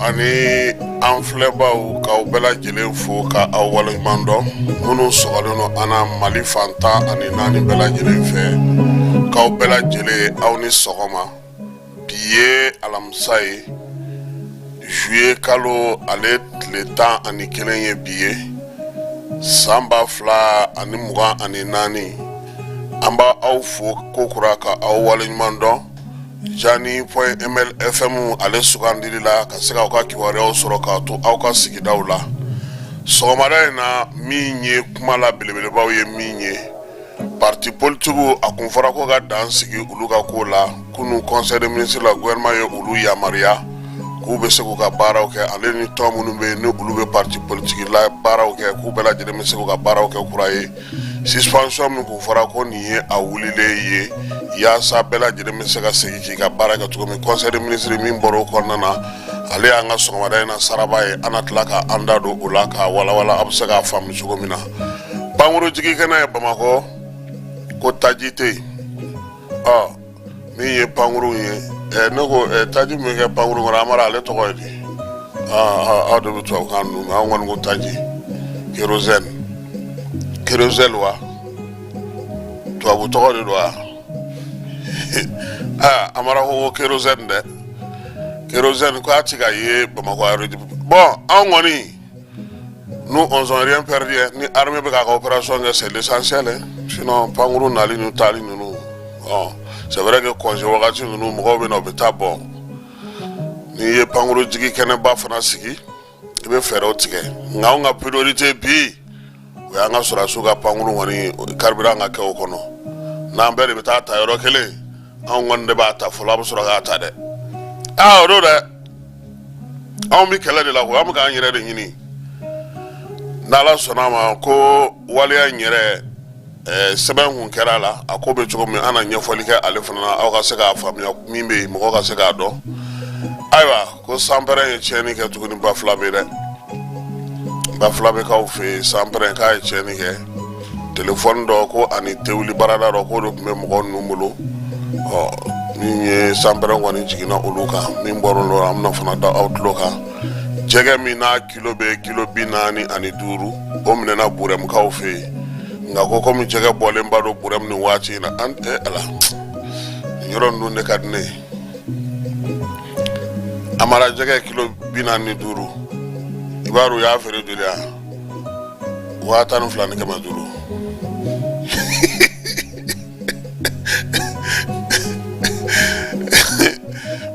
Ani anflebaw ka bela jelen fo ka awwal mando munu sogalono ana mali fanta ani nani bela jelen fe ka bela jele awni sogoma biye alamsai juillet kalo ale tleta ani kelenye biye samba fla ani muga ani nani amba aw fo kokura ka awwal mando jani point mlfm ale sugandili la ka se ka kiwariyaw sɔrɔ ka to aw ka sigidaw la sɔgɔmada in na min ye kuma la belebelebaw ye min ye parti politique a kun fɔra ko ka dan sigi olu ka ko la kunu conseil des ministres la gouvernement ye olu yamariya k'u bɛ se k'u ka baaraw kɛ ale ni tɔn minnu bɛ ni olu bɛ parti politique la baaraw kɛ k'u bɛɛ lajɛlen bɛ se k'u ka baaraw kɛ kura ye suspension min kun fɔra ko nin ye a wulilen ye yaasa bɛɛ lajɛlen bɛ se ka segin k'i ka baara kɛ cogo min conseil des ministres min bɔra o kɔnɔna na ale y'an ka sɔgɔmada in na saraba ye an na tila ka an da don o la ka walawala a bɛ se k'a faamu cogo min na pankuru jigi kɛnɛ ye bamakɔ ko taji tɛ yen min ye pankuru ye ne ko taji min kɛ pankuru kɔnɔ amara ale tɔgɔ ye di aw de bɛ tubabukan ninnu an kɔni ko taji kérosène wa tubabu tɔgɔ de don wa amara ko kérosène dɛ kérosène ko a ti ka ye bamakɔ aérodrome bon anw kɔni nous on n'a rien perdu ni armée bɛ k'a ka opération kɛ c'est l'essentiel sinon pankuru nali ninnu taali ninnu c'est vrai que congé wagati ninnu mɔgɔw bɛ na u bɛ taa bɔn n'i ye pankuru jigi kɛnɛba fana sigi i bɛ fɛɛrɛw tigɛ nka anw ka priorité bi o y'an ka sɔrɔdasiw ka pankuru kɔni carburant ka kɛ o kɔnɔ n'an bɛɛ de bɛ taa ta yɔrɔ kelen anw kɔni de b'a ta fɔlɔ a bɛ sɔrɔ k'a ta dɛ o don dɛ anw bɛ kɛlɛ de la ko an bɛ k'an yɛrɛ de ɲini n'Ala sɔnna ma ko waleya in yɛrɛ sɛbɛn kun kɛra a la a ko bɛ cogo min an na ɲɛfɔli kɛ ale fana na aw ka se k'a faamuya min bɛ yen mɔgɔw ka se k'a dɔn ayiwa ko sanpɛrɛn ye tiɲɛni kɛ tuguni ba fila bɛ dɛ ba fila bɛ k'aw fɛ yen sanpɛrɛn k'a ye tiɲɛni kɛ telefɔni dɔ ko ani tewuli barada dɔ k'o de tun bɛ mɔgɔw ninnu bolo min ye sanpɛrɛn kɔni jiginna olu kan min bɔra olu la an bɛna fana da aw tulo kan jɛgɛ min n'a kilo bɛ kilo 45 o minɛna burɛmukaw fɛ yen nka ko komi jɛgɛ bɔlen ba don burɛmu nin waati in na an ala nin yɔrɔ ninnu de ka di ne ye a mara jɛgɛ kilo 45 i b'a dɔn u y'a feere joli wa 12 ni 500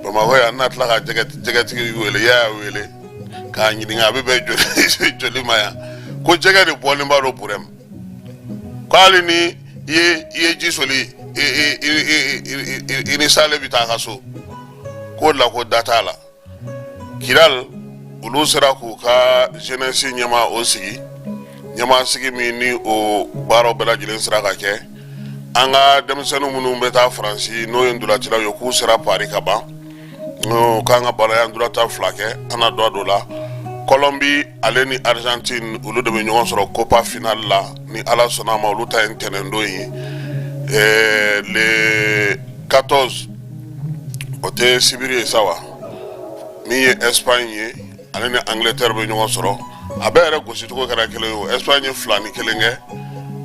bamakɔ yan n'a tila ka jɛgɛtigi wele y'a wele k'a ɲininka a bɛ bɛn joli ma yan ko jɛgɛ de bɔlen b'a don burɛmu ko hali ni i ye ji soli i ni sale bɛ taa a ka so k'o la ko da t'a la kiral olu sera k'u ka jeunesse ɲɛma o sigi ɲɛma sigi min ni o baaraw bɛɛ lajɛlen sera ka kɛ an ka denmisɛnninw minnu bɛ taa faransi n'o ye ndolancilaw ye k'u sera pari ka ban k'an ka baara yan ndolata 2 kɛ an na dɔ dɔ la Colombie ale ni Argentine olu de bɛ ɲɔgɔn sɔrɔ Copa final la ni Ala sɔnna ma olu ta ye ntɛnɛndon ye le 14 o tɛ sibiri ye sa wa min ye Espagne ye ale ni Angleterre bɛ ɲɔgɔn sɔrɔ a bɛɛ yɛrɛ gosicogo kɛra kelen ye o Espagne ye 2 ni 1 kɛ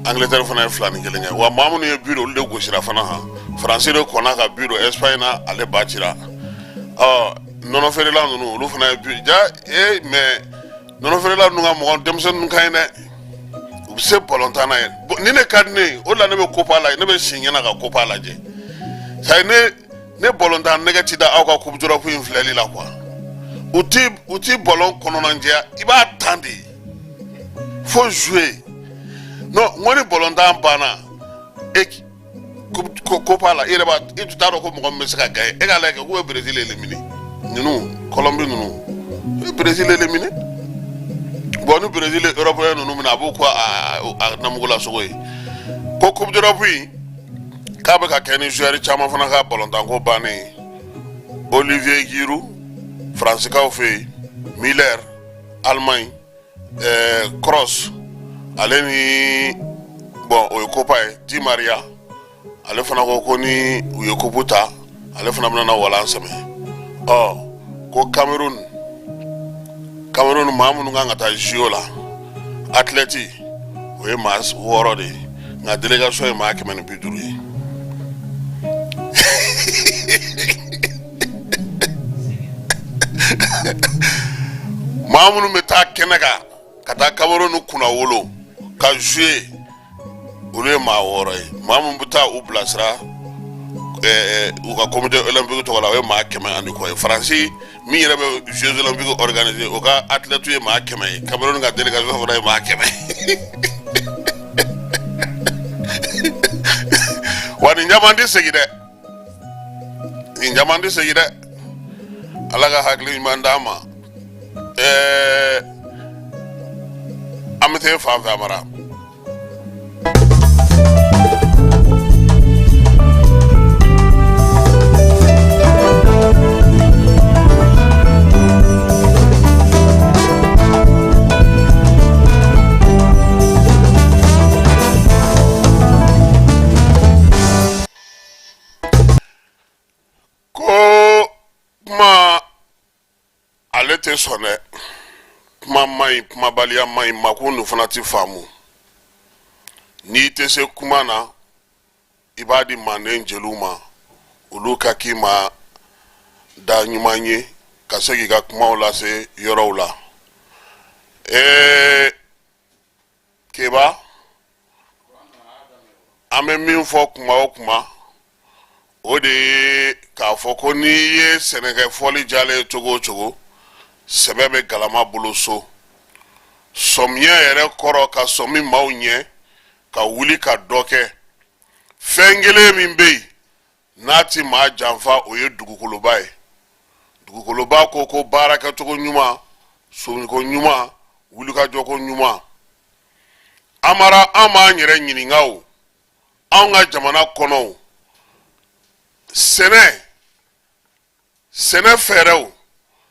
Angleterre fana ye 2 ni 1 kɛ wa maa minnu ye but olu de gosira fana Faransi de kɔnna ka but Espagne na ale ba cira nɔnɔ feerela ninnu olu fana ye but ja mais nɔnɔ feerela ninnu ka mɔgɔ denmisɛnninw ka ɲi dɛ u bɛ se balontan na ye ni ne ka di ne ye o la ne bɛ Copa lajɛ ne bɛ si ɲɛna ka Copa lajɛ sayi ne balontan nɛgɛ ti da aw ka coupe d'Europe in filɛli la quoi u ti ballon kɔnɔna jɛya i b'a tan de faut jouer non n ko ni balontan banna Copa la ire ba itu taro ko mo me saka gay e ga la ko Brésil éliminé nous Colombie nous Brésil éliminé bon nous Brésil européen nous na beaucoup a namugola sogoy ko coupe d'Europe yi ka ba ka ken joueur chama fana ka ballon d'ango bané Olivier Giroud France ka fait Miller Allemagne Kroos aleni bon o Copa Di Maria ale fana ko ni u ye koputa ale fana bana wala nsame ko Cameroun mamu nga ta jiola atleti o ye mas woro de nga delegation e ma kemen biduru mamu meta kenega kata Cameroun kuna wolo ka jouer ule ma woro mamu buta u blasra u ka comité olympique to la we ma kema andi ko France mi yere be jeux olympiques organisé o ka athlète ye ma kema Cameroun ga délégation fa ma kema wani njamandi segide alaga hakli mandama amete fa mara alete sonne kuma balia mai makunu fanati famu ni te se kumana ibadi manenjeluma uluka kima da nyumanye kasegi ga kuma ola se yoroula keba ame min fo kuma o de ka fo ko ni ye Sénégal foli jale togo sebebe galama buluso somye ere koro ka somi maunye ka wuli ka doke fengele mimbe nati ma janfa oye dugukoloba ko baraka togo nyuma so ko nyuma wuli ka joko nyuma amara ama nyere nyiningao anga jamana kono sene fereo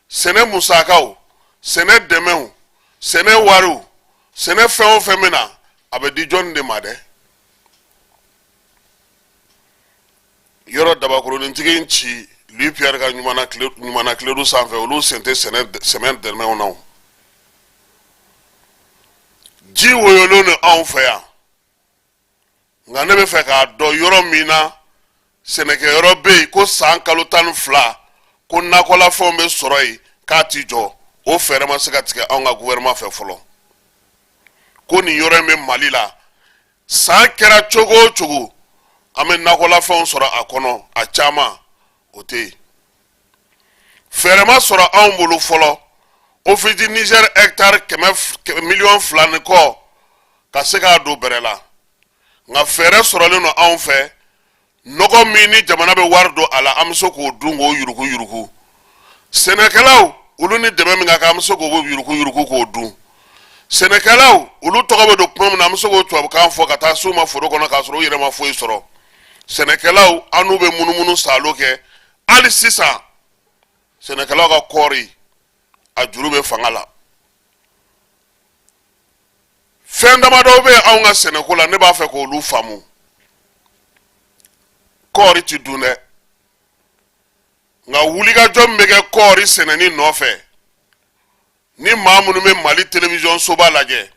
sene musakao sene demeu sene waru sene feo femina abe di John de made yoro dabakuru ntigi nchi lui Pierre ga nyumana kledu sanfe olu sente semaine demeu non ji woyolo ne anfe ya nga ne be fe ka do yoro mina seneke yoro be ko san kalutan fla ko nakola fombe soroi kati jo o fere ma sega tike anga gouvernement fe folo ko ni yoro me malila san kera chogo ame nakola fon sora akono a chama ote fere ma sora ambulu folo o fiti Niger hectare million flan ko ka sega do berela nga fere sora le no anfe nogo mini jamana be wardo ala amso ko dungo yuruku senekalaw ulu ni deme minga ka amso ko yuruku ko dun senekalaw ulu togo be do pom na amso ko to ka fo kata suma foro kono ka soro yere ma fo isoro senekalaw anu be munumunu saloke ali sisa senekalaw ka kori ajuru be fangala fendama do be awnga senekola ne ba fe ko lu famu kori ti dune nga wuliga jombege kori seneni nofe ni mamunu me Mali television soba laje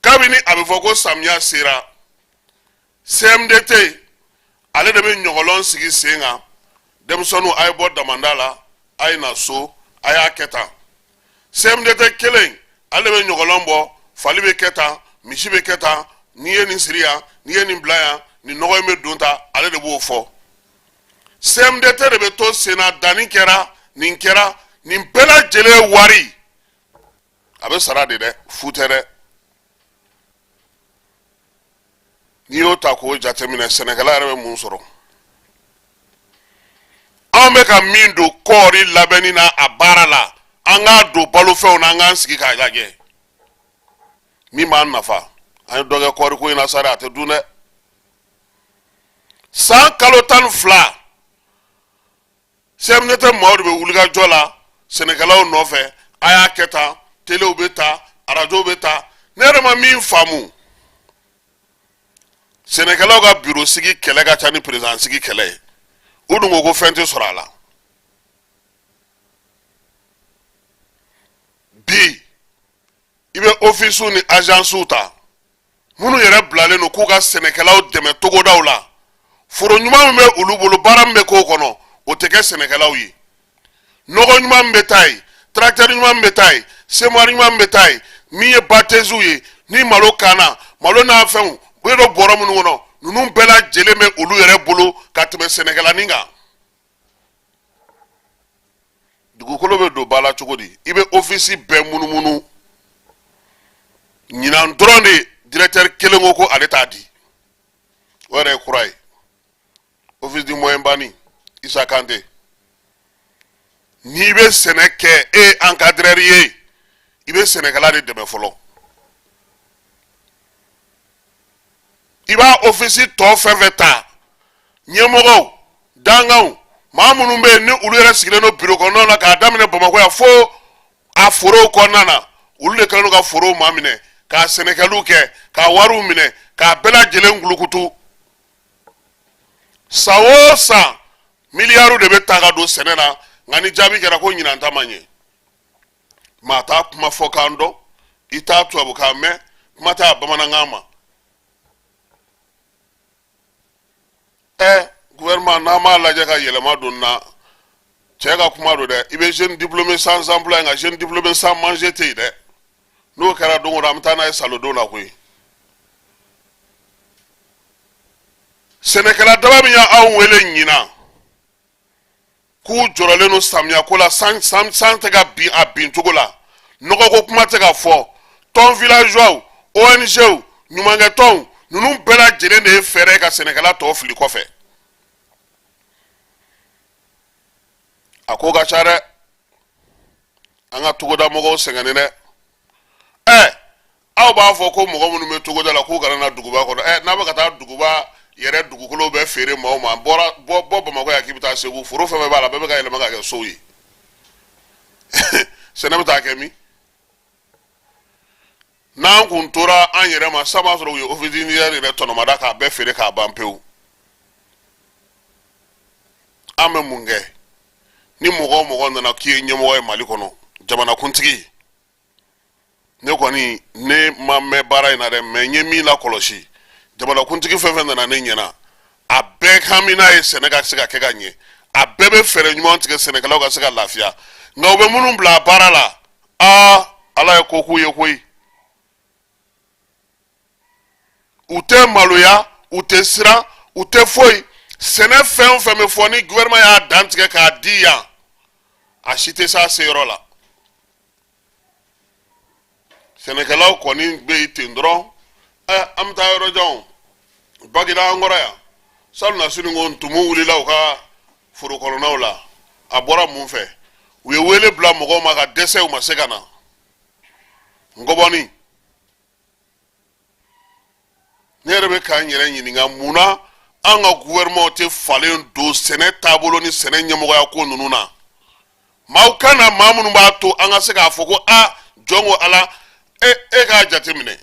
kabini abifoko samya sira CMDT ale de be nyogolon sigi senga demsonu ay bod damandala ay na so ay aketa CMDT kelen ale be nyogolon bo fali be keta mishi be keta niye ni siria niye ni blaya ni nogoy me dunta ale de bo fo CMDT de be to sena dani kera nin pela jele wari abe sara de futere n'i y'o ta k'o jateminɛ sɛnɛkɛla yɛrɛ bɛ mun sɔrɔ an bɛ ka min don kɔɔri labɛnni na a baara la an k'a don balofɛnw na an k'an sigi k'a lajɛ min b'an nafa an ye dɔ kɛ kɔɔri ko in na sa dɛ a tɛ dun dɛ san kalo 12 CMDT maaw de bɛ wulikajɔ la sɛnɛkɛlaw nɔfɛ a y'a kɛ tan telew bɛ ta arajow bɛ ta ne yɛrɛ ma min faamu sɛnɛkɛlaw ka biro sigi kɛlɛ ka ca ni président sigi kɛlɛ ye o dun ko fɛn tɛ sɔrɔ a la bi i bɛ ofisiw ni agences ta minnu yɛrɛ bilalen don k'u ka sɛnɛkɛlaw dɛmɛ togodaw la foro ɲuman min bɛ olu bolo baara min bɛ k'o kɔnɔ o tɛ kɛ sɛnɛkɛlaw ye nɔgɔ ɲuman min bɛ taa ye tracteur ɲuman min bɛ taa ye semoir ɲuman min bɛ taa ye min ye bateziw ye ni malo kanna malo n'a fɛnw u bɛ don bɔrɔ minnu kɔnɔ ninnu bɛɛ lajɛlen bɛ olu yɛrɛ bolo ka tɛmɛ sɛnɛkɛlanin kan dugukolo bɛ don ba la cogo di i bɛ ofisi bɛɛ munumunu ɲinan dɔrɔn de directeur kelen ko ale t'a di o yɛrɛ ye kura ye office du moyen bani Isa Kante n'i bɛ sɛnɛ kɛ e encadreur ye i bɛ sɛnɛkɛla de dɛmɛ fɔlɔ i b'a ofisi tɔ fɛn fɛn ta ɲɛmɔgɔw dangaw maa minnu bɛ yen ni olu yɛrɛ sigilen don bureau kɔnɔnaw la k'a daminɛ Bamakɔ yan fo a forow kɔnɔna na olu de kɛlen don ka forow maa minɛ k'a sɛnɛkɛliw kɛ k'a wariw minɛ k'a bɛɛ lajɛlen gulukutu san o san miliyariw de bɛ ta ka don sɛnɛ na nka ni jaabi kɛra ko ɲinan ta man ɲɛ maa t'a kuma fɔ k'an dɔn i t'a tubabukan mɛn kuma t'a bamanankan ma gouvernement n'a m'a lajɛ ka yɛlɛma don na cɛ ka kuma don dɛ i bɛ jeune diplômé sans emploi nka jeune diplômé sans manger tɛ yen dɛ n'o kɛra don o don an bɛ taa n'a ye salon la koyi sɛnɛkɛla daba min y'anw wele ɲinan k'u jɔrɔlen don samiya ko la san tɛ ka bin a bin cogo la nɔgɔko kuma tɛ ka fɔ tɔn villageois ONGw ɲumankɛtɔnw ninnu bɛɛ lajɛlen de ye fɛɛrɛ ka sɛnɛkɛla tɔw fili kɔfɛ a ko ka ca dɛ an ka togoda mɔgɔw sɛgɛnnen dɛ aw b'a fɔ ko mɔgɔ minnu bɛ togoda la k'u kana na duguba kɔnɔ n'a bɛ ka taa duguba yɛrɛ dugukolo bɛ feere maaw ma bɔ Bamakɔ yan k'i bɛ taa Segu foro fɛn fɛn b'a la bɛɛ bɛ ka yɛlɛma ka kɛ sow ye sɛnɛ bɛ taa kɛ min n'an kun tora an yɛrɛ ma sa b'a sɔrɔ u ye officiniyɛri yɛrɛ tɔnɔmada k'a bɛɛ feere k'a ban pewu an bɛ mun kɛ ni mɔgɔ o mɔgɔ nana k'i ye ɲɛmɔgɔ ye Mali kɔnɔ jamanakuntigi ne kɔni ne ma mɛn baara in na dɛ mɛ n ye min lakɔlɔsi jamanakuntigi fɛn fɛn nana ne ɲɛna a bɛɛ hamina ye sɛnɛ ka se ka kɛ ka ɲɛ a bɛɛ bɛ fɛɛrɛ ɲuman tigɛ sɛnɛkɛlaw ka se ka lafiya nka u bɛ minnu bila baara la ala ye ko k'u ye koyi u tɛ maloya u tɛ siran u tɛ foyi sɛnɛ fɛn o fɛn bɛ fɔ ni gouvernement y'a dan tigɛ k'a di yan a si tɛ s'a seyɔrɔ la sɛnɛkɛlaw kɔni bɛ yen ten dɔrɔn an bɛ taa yɔrɔ janw Bagida an kɔrɔ yan salona sini ko ntumu wulila u ka foro kɔnɔnaw la a bɔra mun fɛ u ye wele bila mɔgɔw ma ka dɛsɛ u ma se ka na ngɔbɔni ne yɛrɛ bɛ k'an yɛrɛ ɲininka munna an ka gouvernement tɛ falen don sɛnɛ taabolo ni sɛnɛ ɲɛmɔgɔya ko ninnu na maaw kan na maa minnu b'a to an ka se k'a fɔ ko jɔn ko ala e k'a jateminɛ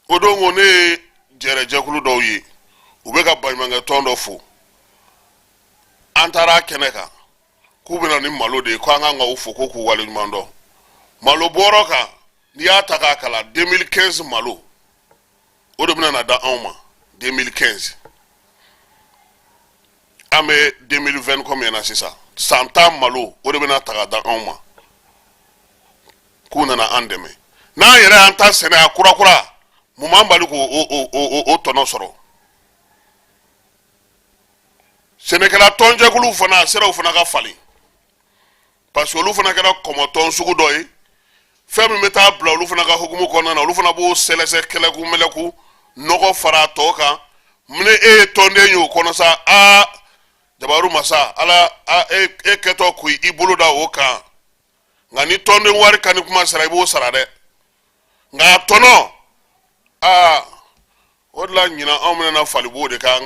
o don ko ne ye jɛrɛjɛkulu dɔw ye u bɛ ka baɲumankɛ tɔn dɔ fo an taara kɛnɛ kan k'u bɛna ni malo de ye ko an kan ka u fo ko k'u waleɲuman dɔn malo bɔrɔ kan n'i y'a ta k'a kala 2015 malo o de bɛna na da anw ma 2015 an bɛ 2020 kɔmi na sisan san 10 malo o de bɛna ta ka da anw ma k'u nana an dɛmɛ n'an yɛrɛ y'an ta sɛnɛ a kurakura mun b'an bali k'o tɔnɔ sɔrɔ sɛnɛkɛla tɔnjɛkuluw fana siraw fana ka falen parce que olu fana kɛra kɔmɔtɔn sugu dɔ ye fɛn min bɛ taa bila olu fana ka hukumu kɔnɔna na olu fana b'o sɛlɛsɛ kɛlɛku mɛlɛku nogo fara to kan mine tonde yu kono sa jabaru masa ala keto ku ibulu da o kan ngani tonde wari kan kuma sara ibo sara de nga tono odla nyina amna na falibo de ka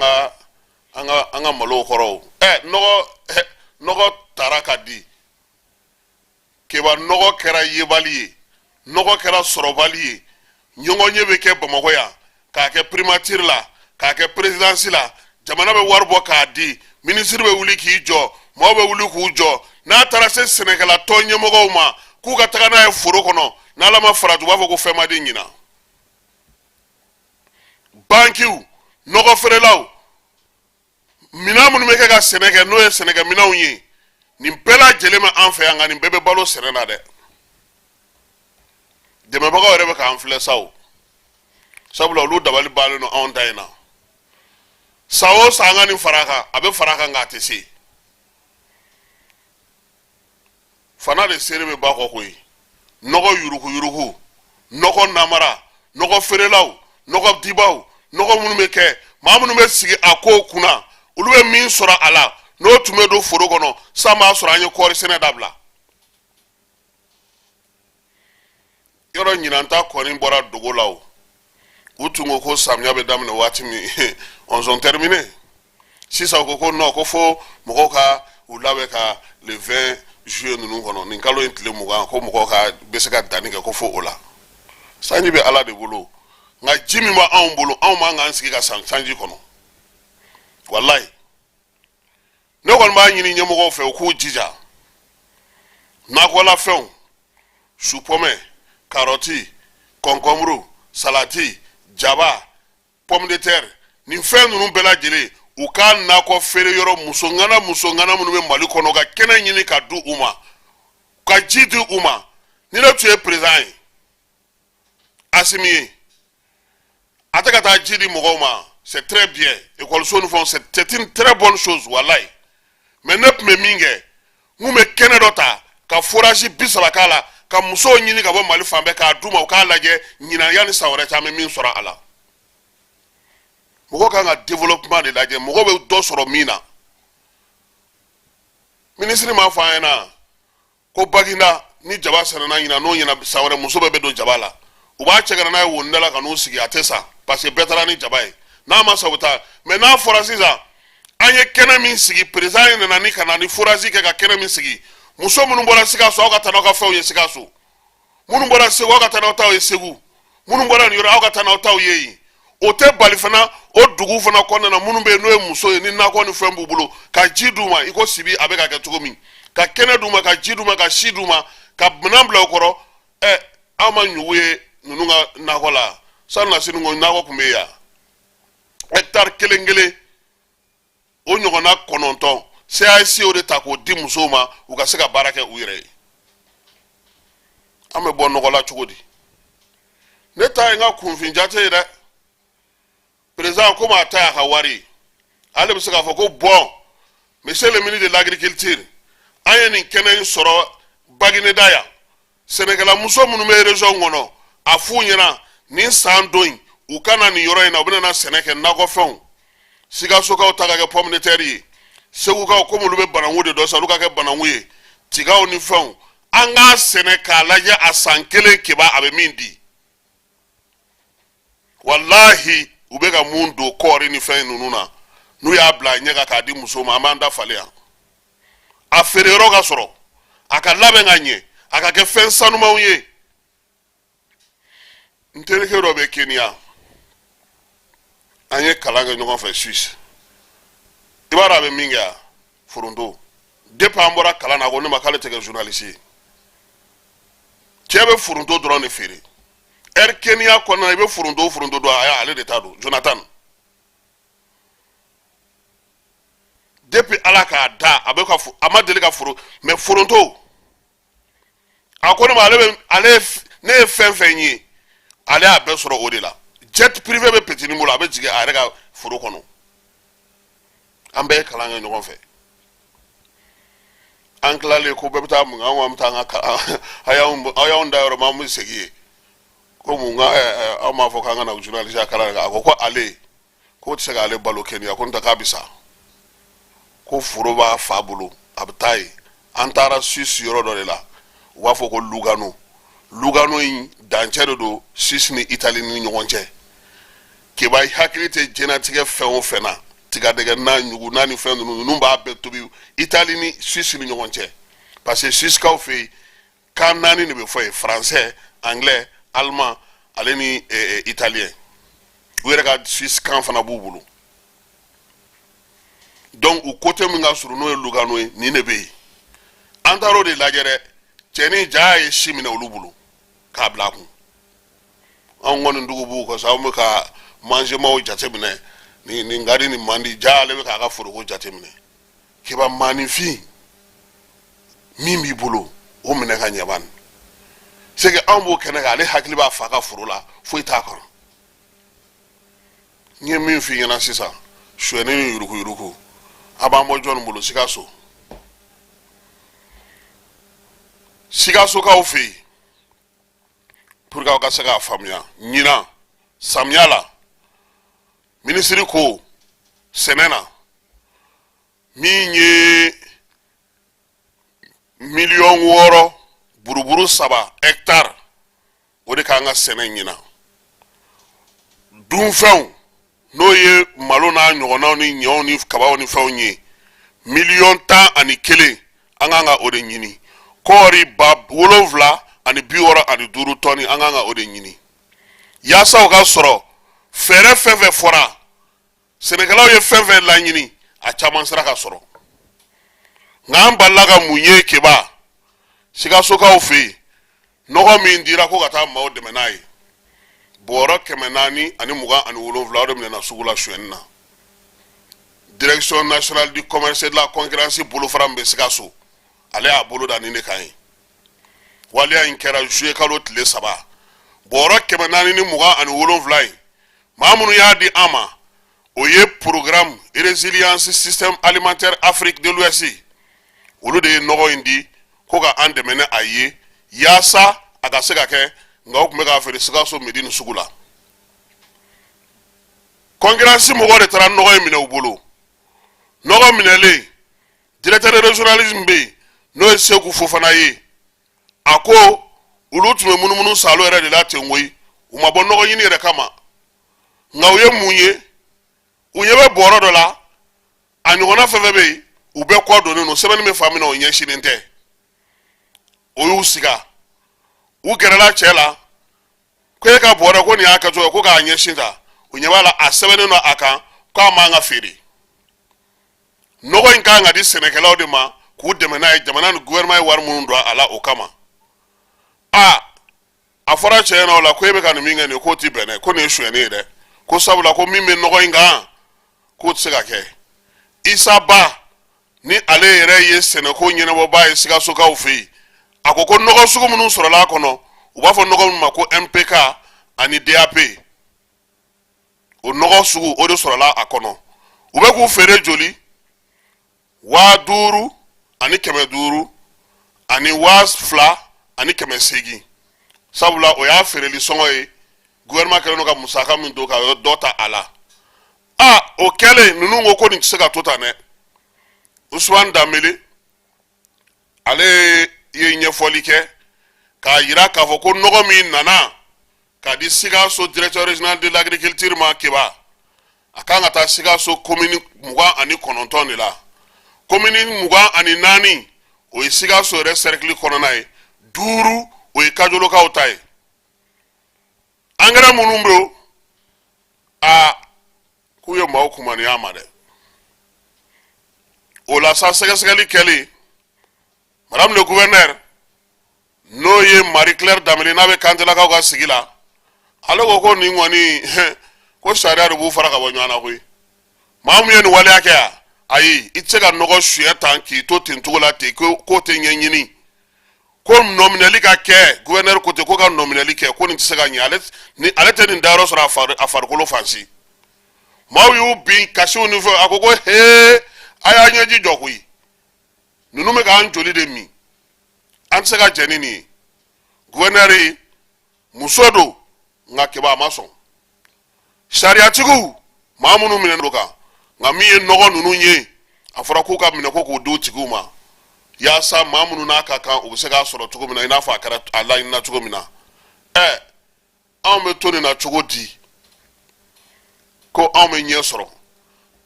anga malo koro nogo taraka di keba nogo kera yebali nogo kera sorobali nyongo nyebe ke bamako ya ka ke primature la ka ke presidency la jamana be warbo ka di ministre be wuli ki jo mo be wuli ku jo na tarase Senegal to nyemogo ma ku ka taga na e furo kono na la ma faraju bafo ko fema de nyina bankiu nogo ferelaw mina mun meke ka Senegal no e Senegal mina unyi ni bela jelema anfe anga ni bebe balo serena de me baga rebe ka anfle saw sabula lu dabali balo no on dayna sawo sanga ni faraka abe faraka ngate si fana de serebe ba ko koy nogo yuruku nogo namara nogo ferelaw nogo dibaw nogo mun meke ma mun me sigi ako kuna uluwe min sora ala no tume do foro kono sama sora anye kori sene dabla yoro nyinanta koni bora dogolaw utungo ko samnya be damne wati mi on sont terminé si ça ko no ko fo moko ka ulawe ka le 20 juillet nunu kono nin kalo entle muga ko moko ka beseka dani ko fo ola sanji be ala de bolo nga jimi ma an bolo an ma nga ansiki ka sanji kono wallahi ne ko ma nyini nyemogo fe ko jija na ko la fe supome karoti concombre salati jaba pomme de terre ni fe nunu bela jele u ka na ko fere yoro musongana munu be mali kono ga kena nyini ka du uma ka jidu uma ni le tu es présent asimi ataka ta jidi mogoma c'est très bien école so nous font c'est une très bonne chose wallahi mais ne me minge mu me kene dota ka forage bisala kala ka muso nyini ka bo mali fambe ka duma ka laje nyina yani sawre ta me min sora ala mogo ka nga développement de laje mogo be do soro mina ministre ma fa yana ko bagina ni jaba sanana nyina no nyina sawre muso be do jabala uba chegana na wondala ka no sigi atesa parce que betara ni jabai na ma sawta mais na forasiza anye kena min sigi président na ni kana ni forasi ke ka kena min sigi muso munun bora sika so ka tana ka fawo ye sika so munun bora se ka tana taw ye segu munun bora ni yoro ka tana taw ye o te balifana o dugu fana ko na munun be no muso ye ni na ko ni fembu bulo ka jiduma iko sibi abe ka ketugo min ka kena duma ka jiduma ka shiduma ka bnambla okoro amanyuwe nununga nakola sanna sinungo nako kumeya hectare kelengele o nyogona kononton CIC o de tako di musoma u ka se ka barake u yere ame bon nogola chugodi neta nga kunfinjate de président ko ma ta hawari ale bi se ka foko bon monsieur le ministre de l'agriculture ayeni kenen soro bagine daya Sénégal muso munu me région ngono afu nyina ni sandoin u kana ni yoro ina obina na Sénégal nako fon siga soka o taga ke pomme de terre segu ka ko mulu be bananwu de do sa luka ke bananwu ye tiga oni fon anga Sénégal la ya asankele kiba abe mindi wallahi ubega mundo kori ni fen nununa nu ya bla nyega ka di muso ma amanda falea afere roga soro aka labe nganye aka ke fen sanu mawye nteleke robe Kenya anye kalanga nyogon fe Suisse ibara be minga furundo depa ambora kalana go ne makale tege journaliste tiebe furundo drone fere Kenya ko na be furundo do aya ale de tado Jonathan depuis alaka da abe ka amadele ka furu mais furundo akoni ma ale ne fenfenyi ale abe soro odela jet privé be petit nimolo abe jige arega furu kono ambe kalanga nyogon fe ankla le ko be ta mu ngwa mta nga ayaw ndayoro ma mu segi ko mun ga aw ma fo kan na journalist akala ga ko ale ko ti se ga ale balo Kenya ko nta ka bisa ko furo ba fa bolo abtai antara Suisse yoro do la wa fo ko Lugano in dancere do Suisse ni Italy ni nyonche ke bay hakilite jenatique fewo fena tiga de na nyugu nani fendu nu ba beto bi Italy ni Suisse ni nyonche parce que Suisse ka fait kan nani ne be fait français anglais allemand aleni italien wera ka Suisse kan fana bubulu donc au côté minga suru no Lugano ni ne be antaro de lagere cheni jaay shimina ulubulu ka blaku an ngoni ndugu bu ko sawu ka manger mawo jatemine ni ngari ni mandi jaale be ka furu ko jatemine ke ba magnifique mimi bulu o mine ka nyaban c'est que ambo kenega ale hakli ba fa ka furu la fo ita ko nye min fi yana sisa shwene ni yuruku aba mo jon bulu sikaso ka ofi pour ka se ka famia nyina samyala ministre ko senena minye million woro buruburu saba hectare o de ka nga senen nyina dun few no ye malo na nyogona ni nyon ni kaba ni few nyi million ta ani kele anga o de nyini kori bab wolonvla ani biwora ani duru toni anga o de nyini yasa o ga soro fere feve fora Sénégalais ye feve la nyini a chaman sara ka soro ngamba laga munye keba siga soka ofi nogo min dira ko gata mawo de menai boro kemenani ani muga ani wolonvla o de na sugula shuenna direction nationale du commerce et de la concurrence bolo farambe siga so ale a bolo da ni ne kan wali a inkera jouer kalo tile saba boro kemenani ni muga ani wolonvla mamunu ya di ama oye programme résilience système alimentaire Afrique de l'Ouest olu de nogo indi ko ga andemene aye yasa aga sega ke ngaw kuma ga fere siga so medine sugula congrès mo gore tara nogo emine ubulu nogo minele directeur de journalisme be no esegu fofana ye ako ulu tume munumunu salo era de la tenwoi umabo nogo yini re kama ngawye munye unyebe boro dola anyogona fevebe ube kwa doni no sebeni me famina onye shinente oyu siga u gerala chela kwe ka boro ko ni aka to ko ka anye shinta unyebala asebeni no aka kwa manga firi nogo inka nga di Sénégal odema ku demena jamana no gouvernement war mundo ala okama afora chena ola kwebe kan minga ne ko ti bene ko ne shwene de ko sabula ko mimbe nogo inga ko tsega ke isaba ni ale yere ye sene ko nyene bo baye siga so ka ofi akoko nogo sugu munu soro la kono uba fo nogo ma ko MPK ani DAP o nogo sugu o do soro la akono ube ku fere joli wa duru ani keme duru ani was fla ani keme segi sabula o ya fere li songo e gouvernement kele no ka musaka min do ka dota ala o kele nunu ngo ko ni tsega tota ne Ousmane Dambélé ale ye nyefoli ke ka yira ka fo ko nogo min nana ka di Sikaso directeur régional de l'agriculture ma keba akanga ta Sikaso commune muga ani kononton de la commune muga ani nani o Sikaso re cercle kononai duru o kajolo ka otai angara munumbro kuyo maukumani amade ola sa segali keli madame le gouverneur no ye Marie-Claire Dambélé na be kandela ka ga sigila alo ko ni ngoni ko sharia rubu fara ka bonyana ko mamu ye ni wale ake ayi itega nogo shuye tanki to tintugula te ko te nyenyini ko nominali ka ke gouverneur ko te ko ka nominali ke ko ni tsega nyale ni alete ni ndaro sura afar ko lo fansi mawu yu bin kashu ni fo akoko aya nyeji jokui nunu me ka anjoli de mi ansega jenini gouverneur musodo keba mason shariatigu mamunu minen loka ngami ye nogo nunu nye afora ko ka minen ko do tiguma ya sa mamunu na aka kan o se ga soro tugo mina ina fa kara Allah ina tugo mina me toni na tugo di ko me nye soro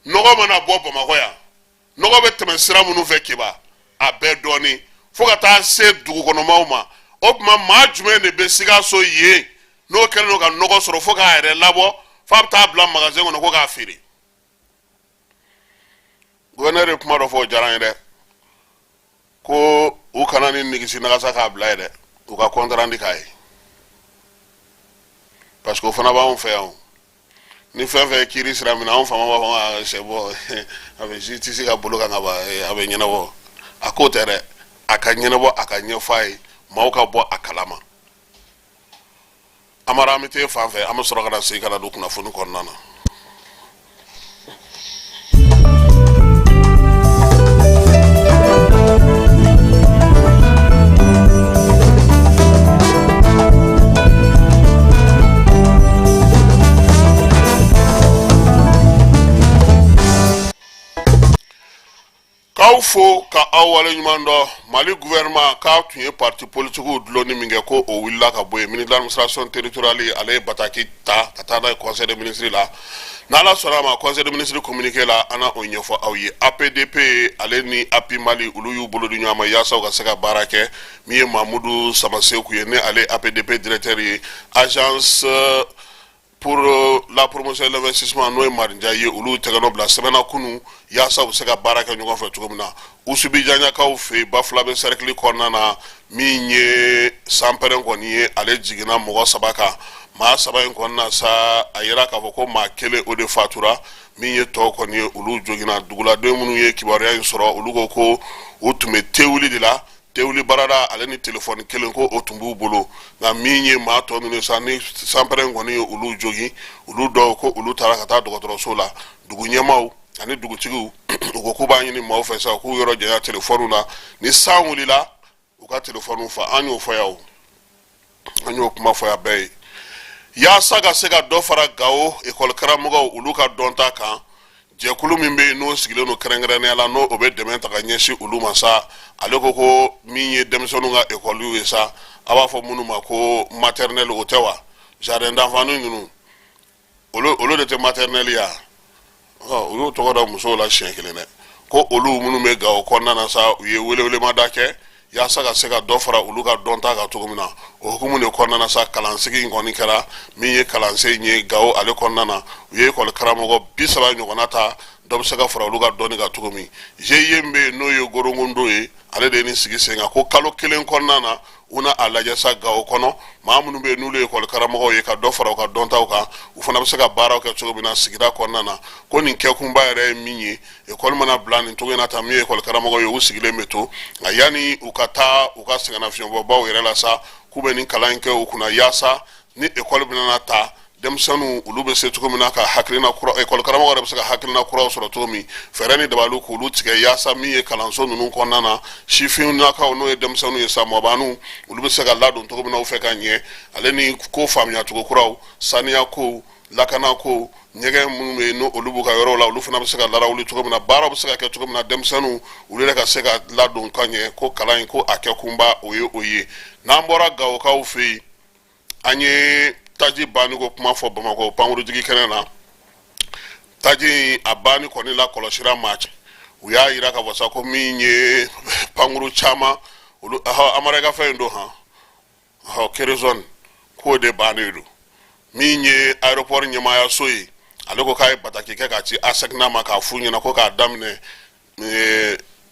nogo mana bobo makoya nogo be temensira munu fe keba abedoni foka ta se dugu kono mauma opma majume ne be siga so ye no kele no ka nogo soro foka ere labo fa ta bla magazin no ko ka firi gonere kuma do fo jaran de ko u kanani nigisi na sa ka bla de u ka kontrandi kai parce que fana ba on fait on ni fe kiri sira mina on fama ba c'est bon avec justice ka bolo ka ngaba avec nyina bo akotere akanyina bo akanye fai mauka bo akalama amara mite fa fe amasoro kana se kana do kuna funu konnana fo ka awale nyumando mali gouvernement ka tuye parti politique dloni minge ko o willa ka boye ministre de l'administration territoriale ale bataki ta katana conseil de ministre la nala sorama conseil de ministre communiqué la ana onye fo awye APDP ale ni api mali uluyu bolodu nyama yasa ka seka barake miye Mamoudou Samasekou yene ale APDP directeur agence pour la promotion de l'investissement no marinjaye ulu tegano bla semana kunu yasa useka baraka nyugo fa tugumna usubi janya ka ufe bafla be cercle kornana minye samperen koni ale jigina mogo sabaka ma sabayen konna sa ayira ka foko ma kele o de fatura minye to koni ulu jogina dugula de munu ye kibariya insoro ulu ko utume tewuli dila tewuli barada ale ni telefone kelen ko otumbu bolo na minye ma to no sa ni samperen koni ulu jogi ulu do ko ulu tarakata dogotoro sola dugu nyamaw ani dugu tigu ugo ko ba nyini ma ofesa ko yoro je ya telefone na ni sawuli la uka telefone fa anyo fa yawo anyo kuma fa ya bay ya saga sega do fara gawo école karamogo ulu ka donta kan je kulu mimbe no sigile no krengrene la no obe dementa ka nyeshi ulu masa aleko ko minye demsonu nga école yu sa aba fo munu ma ko maternelle otewa jardin d'enfants nunu olo de te maternelle ya ulu to da muso la shenkele ne ko olu munu me gawo ko nana sa ye wele madake ya saga sega do fara ulu ka donta ka tugumina o hukumu ne ko nana sa kalansigi ngoni kala minye kalanse nye gawo ale ko nana ye ko karamogo bisaba nyonata do sega fara ulu ka doni ka tugumi je yembe no yo gorongondo e ale de ni sigi senga ko kalo kelen ko nana una alaja sa gawo kono mamunu be nule ko karamogo ye ka do fara ka donta ka ufana be sega bara ka tugumina sigida ko nana ko nin ke kumba ere minye e ko mana blan to gena tamie ko karamogo yo usigile meto ayani ukata ukasiga na fion bawo ere la sa kube nin kalanke ukuna yasa ni école binana ta demsanu ulube se tukomina ka haklina kura école karamo ga saka haklina kura so tomi ferani de balu ko lutige yasa mi e kalanso nunu konana shifin na ka ono e demsanu e samo banu ulube saka ladon to komina ufeka nye aleni ko famya to kura sania ko lakana ko nyege mume no olubu ka yoro la ulufu na saka lara ulu to komina bara bu saka ke to komina demsanu ulule ka saka ladon kanye ko kalain ko akekumba oye nambora gawo ka ufi anye taji bani ko kuma fo Bamako panguru jigi kenena taji abani ko ni la koloshira match uya ira ka wasa ko minye panguru chama ulu amarega fendo kerezon ko de baniru minye aéroport nyama ya soyi aleko kai bataki ke kati asekna maka funya na ko ka damne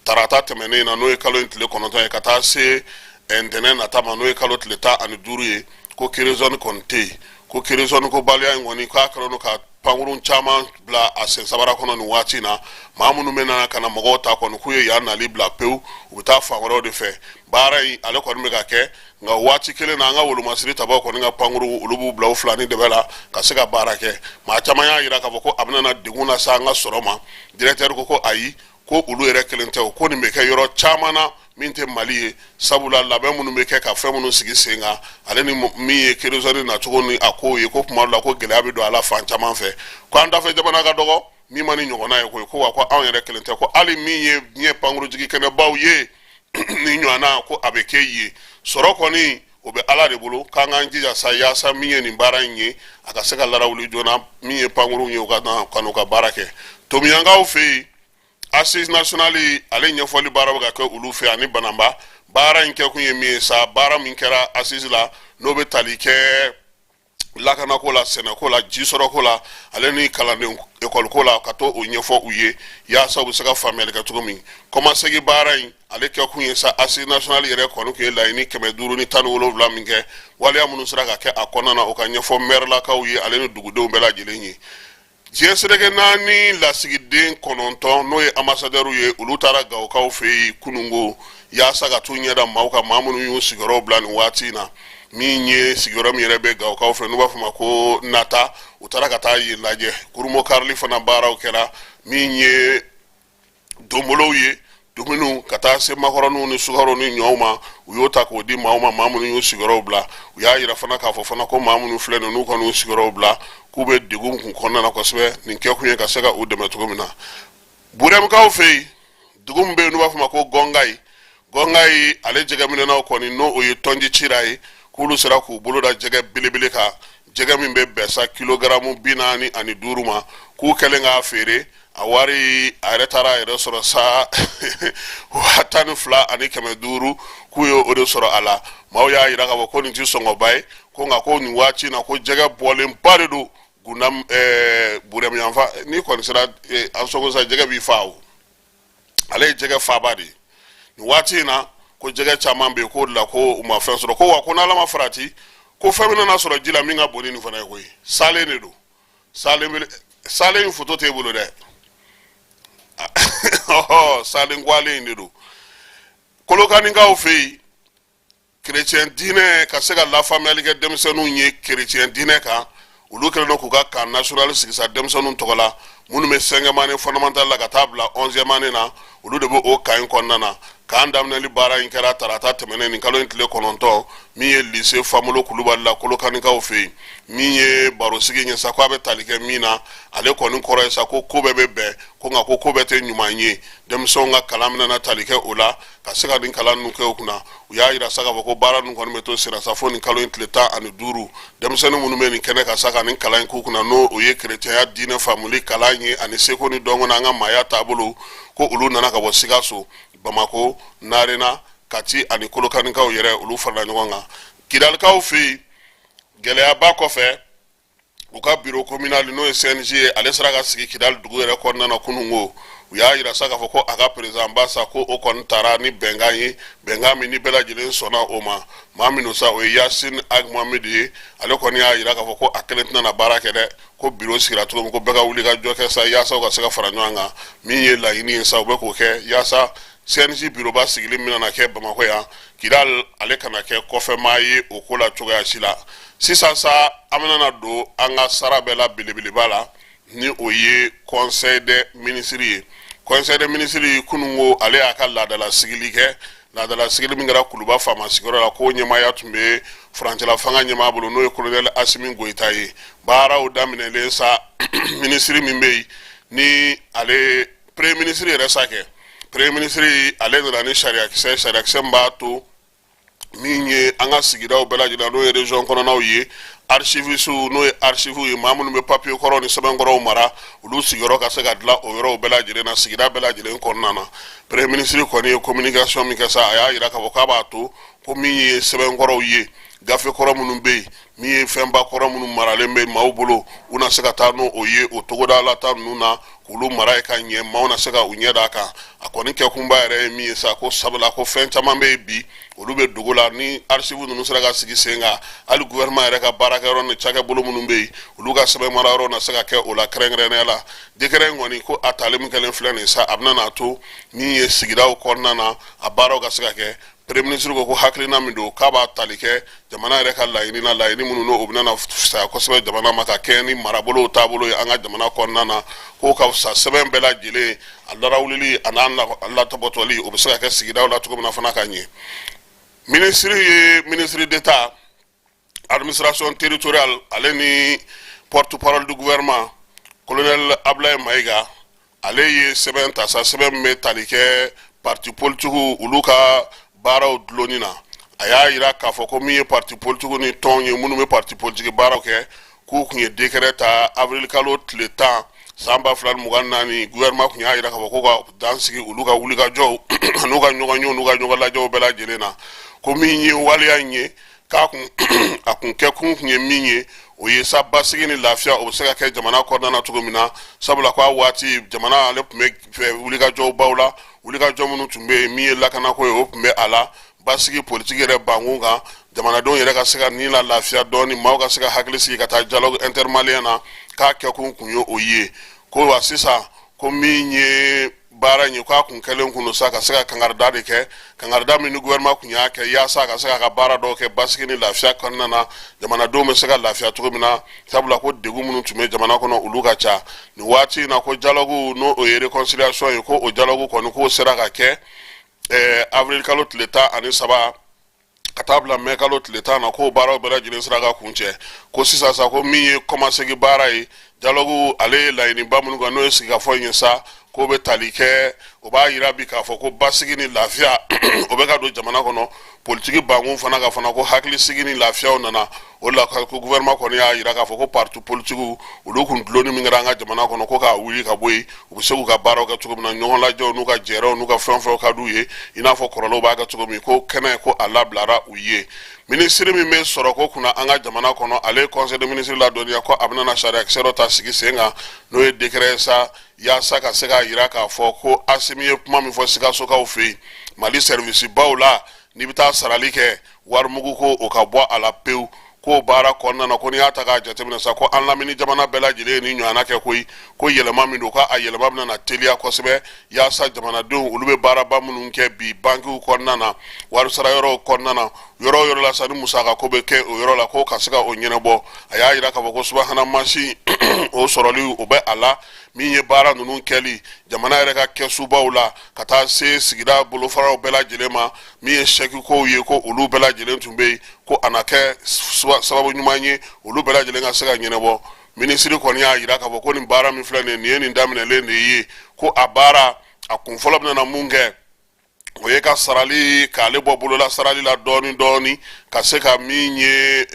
tarata temene na no e kalo intle kononto e kata se entenen atama no e kalo tleta ani duruye ko kerezon konte ko kerezon ko balya ngoni ka krono ka pangurun chama bla asen sabara kono ni watina mamunu mena kana mogota kono kuye ya na libla peu uta fangoro de fe barai ale ko mega ke nga wati kele na nga wolu masiri taba ko nga panguru ulubu bla fulani de bela ka sega barake ma chama ya ira ka ko abna na diguna sa nga soroma directeur ko ayi ko olu yɛrɛ kelen tɛ o ko nin bɛ kɛ yɔrɔ caman na min tɛ Mali ye sabula labɛn minnu bɛ kɛ ka fɛn minnu sigi sen kan ale ni min ye kérosène nacogo ni a kow ye ko tuma dɔ la ko gɛlɛya bɛ don a la fan caman fɛ ko an dafɛ jamana ka dɔgɔ min ma ni ɲɔgɔnna ye koyi ko wa ko anw yɛrɛ kelen tɛ ko hali min ye diɲɛ pankurunjigi kɛnɛbaw ye ni ɲɔgɔnna ko a bɛ kɛ ye sɔrɔ kɔni o bɛ Ala de bolo k'an k'an jija sa yaasa min ye nin baara in ye a ka se ka larawuli joona min ye pankurun ye u ka n'u ka baara kɛ tomiyankaw fɛ yen Assise nationale ale ɲɛfɔli baara bɛ ka kɛ olu fɛ ani Bananba baara in kɛ kun ye min ye sa baara min kɛra Assise la n'o bɛ tali kɛ lakanako la sɛnɛko la jisɔrɔko la ale ni kalanden école la ka to o ɲɛfɔ u ye yaasa u bɛ se ka faamuyali kɛ cogo min kɔmasegi baara in ale kɛ kun ye sa Assise nationale yɛrɛ kɔni kun ye laɲini 517 min kɛ waleya minnu sera ka kɛ a kɔnɔna na o ka ɲɛfɔ maire lakaw ye ale ni dugudenw bɛɛ lajɛlen ye diɲɛ seleke naani lasigiden 9 n'o ye ambassadeur ye olu taara Gawokaw fɛ yen kunungo yaasa ka t'u ɲɛda maaw ka maa minnu y'u sigiyɔrɔ bila nin waati in na min ye sigiyɔrɔ min yɛrɛ bɛ Gawokaw fɛ n'u b'a fɔ ma ko Nata u taara ka taa yen lajɛ kurumo karili fana baaraw kɛra min ye donbolow ye dumuniw ka taa se makɔrɔniw ni sukaro ni ɲɔw ma u y'o ta k'o di maaw ma maa minnu y'u sigiyɔrɔw bila u y'a yira fana k'a fɔ fana ko maa minnu filɛ nin n'u kɔni y'u sigiyɔrɔw bila k'u bɛ degun kun kɔnɔna na kosɛbɛ nin kɛ kun ye ka se ka u dɛmɛ cogo min na Burɛmukaw fɛ yen dugu min bɛ yen n'u b'a fɔ ma ko Gɔngayi ale jɛgɛminɛnaw kɔni n'o o ye tɔnji cira ye k'olu sera k'u bolo da jɛgɛ belebele kan jɛgɛ min bɛ bɛn sa kilogaramu 45 ma k'u kɛlen k'a feere a wari a yɛrɛ taara a yɛrɛ sɔrɔ sa 12,500 k'u ye o de sɔrɔ a la maaw y'a yira k'a fɔ ko nin tɛ sɔngɔba ye ko nka ko nin waati in na ko jɛgɛ bɔlenba de don Gunda Burɛmuyanfa n'i kɔni sera an sɔgɔ sa jɛgɛ b'i fa o ale ye jɛgɛ faaba de ye nin waati in na ko jɛgɛ caman bɛ yen k'o de la ko u ma fɛn sɔrɔ ko wa ko n'Ala ma farati ko fɛn min nana sɔrɔ ji la min ka bon ni nin fana ye koyi salen de don salen in photo t'e bolo dɛ salen gwalen in de don Kolokanikaw fɛ yen chrétien diinɛ ka se ka lafaamuyali kɛ denmisɛnninw ye chrétien diinɛ kan olu kɛlen don k'u ka kan national sigi sa denmisɛnninw tɔgɔ la minnu bɛ 5e année fondamentale la ka taa bila 11e année na olu de bɛ o kan in kɔnɔna na k'an daminɛli baara in kɛra tarata tɛmɛnen nin kalo in tile 9 min ye lycée Famolo Kulubali la Kolokanikaw fɛ yen min ye baro sigi ɲɛ sa ko a bɛ tali kɛ min na ale kɔni kɔrɔ ye sa ko bɛɛ bɛ bɛn ko nka ko bɛɛ tɛ ɲuman ye denmisɛnw ka kalan min na tali kɛ o la ka se ka nin kalan ninnu kɛ u kunna u y'a yira sa k'a fɔ ko baara ninnu kɔni bɛ to sira sa fo nin kalo in tile 15 denmisɛnnin minnu bɛ nin kɛnɛ ka sa ka nin kalan in k'u kunna n'o o ye chrétienya diinɛ faamuli kalan ye ani seko ni dɔnko n'an ka maaya taabolo ko olu nana ka bɔ Sikaso Bamako Narena Kati ani Kolokanikaw yɛrɛ olu farala ɲɔgɔn kan Kidalikaw fɛ yen gɛlɛyaba kɔfɛ u ka bureau communal n'o ye CNJ ye ale sera ka sigi Kidali dugu yɛrɛ kɔnɔna na kunungo u y'a yira sa k'a fɔ ko a ka président ba sa ko o kɔni taara ni bɛnkan ye bɛnkan min ni bɛɛ lajɛlen sɔnna o ma maa minnu sa o ye Yasin Agmohamed ye ale kɔni y'a yira k'a fɔ ko a kelen tɛna na baara kɛ dɛ ko bureau sigira cogo min ko bɛɛ ka wuli ka jɔ kɛ sa yaasa u ka se ka fara ɲɔgɔn kan min ye laɲini ye sa u bɛ k'o kɛ yaasa CNJ bureau ba sigilen min na kɛ Bamako yan Kidal ale kana kɛ kɔfɛmaa ye o ko la cogoya si la sisan sa an bɛna don an ka sara bɛɛ la belebeleba la ni o ye conseil des ministres ye conseil des ministres kunungo ale y'a ka laadala sigili kɛ laadala sigili min kɛra Kuluba faama sigiyɔrɔ la ko ɲɛmaaya tun bɛ furancɛla fanga ɲɛmaa bolo n'o ye colonel Asimi Goyita ye baaraw daminɛlen sa ministre min bɛ yen ni ale premier ministre yɛrɛ sa kɛ premier ministre ale nana ni sariyakisɛ min b'a to min ye an ka sigidaw bɛɛ lajɛlen n'o ye région kɔnɔnaw ye archiviste n'o ye archive ye maa minnu bɛ papier kɔrɔw ni sɛbɛnkɔrɔw mara olu sigiyɔrɔ ka se ka dilan o yɔrɔw bɛɛ lajɛlen na sigida bɛɛ lajɛlen kɔnɔna na premier ministre kɔni ye communication min kɛ sa a y'a yira k'a fɔ k'a b'a to ko min ye sɛbɛnkɔrɔw ye gafe kɔrɔ minnu bɛ yen min ye fɛnba kɔrɔ minnu maralen bɛ maaw bolo u na se ka taa n'o ye o togoda la ta ninnu na k'olu mara ye ka ɲɛ maaw na se ka u ɲɛ d'a kan a kɔni kɛkunba yɛrɛ ye min ye sa ko sabula ko fɛn caman bɛ yen bi olu bɛ dogo la ni archive ninnu sera ka sigi sen kan hali gouvernement yɛrɛ ka baarakɛyɔrɔ ni cakɛbolo minnu bɛ yen olu ka sɛbɛn marayɔrɔ na se ka kɛ o la kɛrɛnkɛrɛnnenya la décret in kɔni ko a tali min kɛlen filɛ nin sa a bɛna n'a to min ye sigidaw kɔnɔna na a baaraw ka se ka kɛ premier ministre ko haklina min do kaba talike jamana yɛrɛ ka laɲini na laɲini minnu no o bɛna na fisaya kosɛbɛ jamana ma ka kɛ ni marabolo taabolo ye an ka jamana kɔnɔna na ko ka fisa sɛbɛn bɛɛ lajɛlen a larawulili a n'a latɔbɔtɔli o bɛ se ka kɛ sigidaw la cogo min na fana ka ɲɛ ministre ye ministre d'état administration territoriale ale ni porte-parole du gouvernement colonel Ablaye Maïga ale ye sɛbɛn ta sa sɛbɛn min bɛ tali kɛ parti politique olu ka baaraw dulonni na a y'a yira k'a fɔ ko min ye parti politique ni tɔn ye minnu bɛ parti politique baaraw kɛ k'u kun ye décret ta avril kalo tile 10 san 2024 gouvernement kun y'a yira k'a fɔ ko ka dan sigi olu ka wulikajɔw n'u ka ɲɔgɔnyew n'u ka ɲɔgɔn lajɛw bɛɛ lajɛlen na ko min ye waleya in ye k'a kun a kun kɛ kun ye min ye o ye sa basigi ni lafiya o bɛ se ka kɛ jamana kɔnɔna na cogo min na sabula ko a waati jamana ale tun bɛ wulikajɔw baw la wulikajɔ minnu tun bɛ yen min ye lakanako ye o tun bɛ a la basigi politique yɛrɛ bankun kan jamanadenw yɛrɛ ka se ka ni la lafiya dɔɔni maaw ka se ka hakili sigi ka taa dialogue intermalien na k'a kɛkun kun ye o ye ko wa sisan ko min ye baara in ye k'a kun kɛlen kun do sa ka se ka kangarida de kɛ kangarida min ni gouvernement kun y'a kɛ yaasa ka se ka baara dɔw kɛ basigi ni lafiya kɔnɔna na jamanadenw bɛ se ka lafiya cogo min na sabula ko degun minnu tun bɛ jamana kɔnɔ olu ka ca nin waati in na ko dialogue n'o o ye réconciliation ye ko o dialogue kɔni k'o sera ka kɛ avril kalo tile 13 ka taa bila mai kalo tile 10 na ko baaraw bɛɛ lajɛlen sera ka kun cɛ ko sisan sa ko min ye kɔmasegi baara ye dialogue ale ye laɲiniba minnu kan n'o ye sigikafɔ in ye sa ko bɛ tali kɛ o b'a yira bi k'a fɔ ko basigi ni lafiya o bɛ ka don jamana kɔnɔ politique bankun fana ka fana ko hakili sigi ni lafiyaw nana o la ko gouvernement kɔni y'a yira k'a fɔ ko parti politique olu kun dulonni min kɛra an ka jamana kɔnɔ ko k'a wuli ka bɔ yen u bɛ se k'u ka baaraw kɛ cogo min na ɲɔgɔn lajɛw n'u ka jɛɛrɛw n'u ka fɛn fɛn ka d'u ye i n'a fɔ kɔrɔlenw b'a kɛ cogo min ko kɛnɛ ko a labilara u ye ministre min bɛ sɔrɔ ko kunna an ka jamana kɔnɔ ale conseil de ministre ladɔnniya ko a bɛna na sariya kisɛ dɔ ta sigi sen kan n'o ye décret sa yaasa ka se k'a yira k'a fɔ ko Asimi ye kuma min fɔ Sikasokaw fɛ yen Mali service baw la n'i bɛ taa sarali kɛ warimugu ko o ka bɔ a la pewu ko baara kɔnɔna na ko n'i y'a ta k'a jateminɛ sa ko an lamini jamana bɛɛ lajɛlen ye nin ɲɔgɔnna kɛ koyi ko yɛlɛma min don ko a yɛlɛma bɛna na teliya kosɛbɛ yaasa jamanadenw olu bɛ baaraba minnu kɛ bi bankiw kɔnɔna na warisara yɔrɔw kɔnɔna na yɔrɔ o yɔrɔ la sa ni musaka ko bɛ kɛ o yɔrɔ la ko ka se ka o ɲɛnabɔ a y'a yira k'a fɔ ko subahana mansin o sɔrɔli o bɛ a la min ye baara ninnu kɛli jamana yɛrɛ ka kɛsubaw la ka taa se sigida bolofaraw bɛɛ lajɛlen ma min ye chèque kow ye ko olu bɛɛ lajɛlen tun bɛ yen ko a na kɛ sababu ɲuman ye olu bɛɛ lajɛlen ka se ka ɲɛnabɔ minisiri kɔni y'a yira k'a fɔ ko nin baara min filɛ nin ye nin daminɛlen de ye ko a baara a kun fɔlɔ bɛna mun kɛ o ye ka sarali k'ale bɔ bolola sarali la dɔɔni dɔɔni ka se ka min ye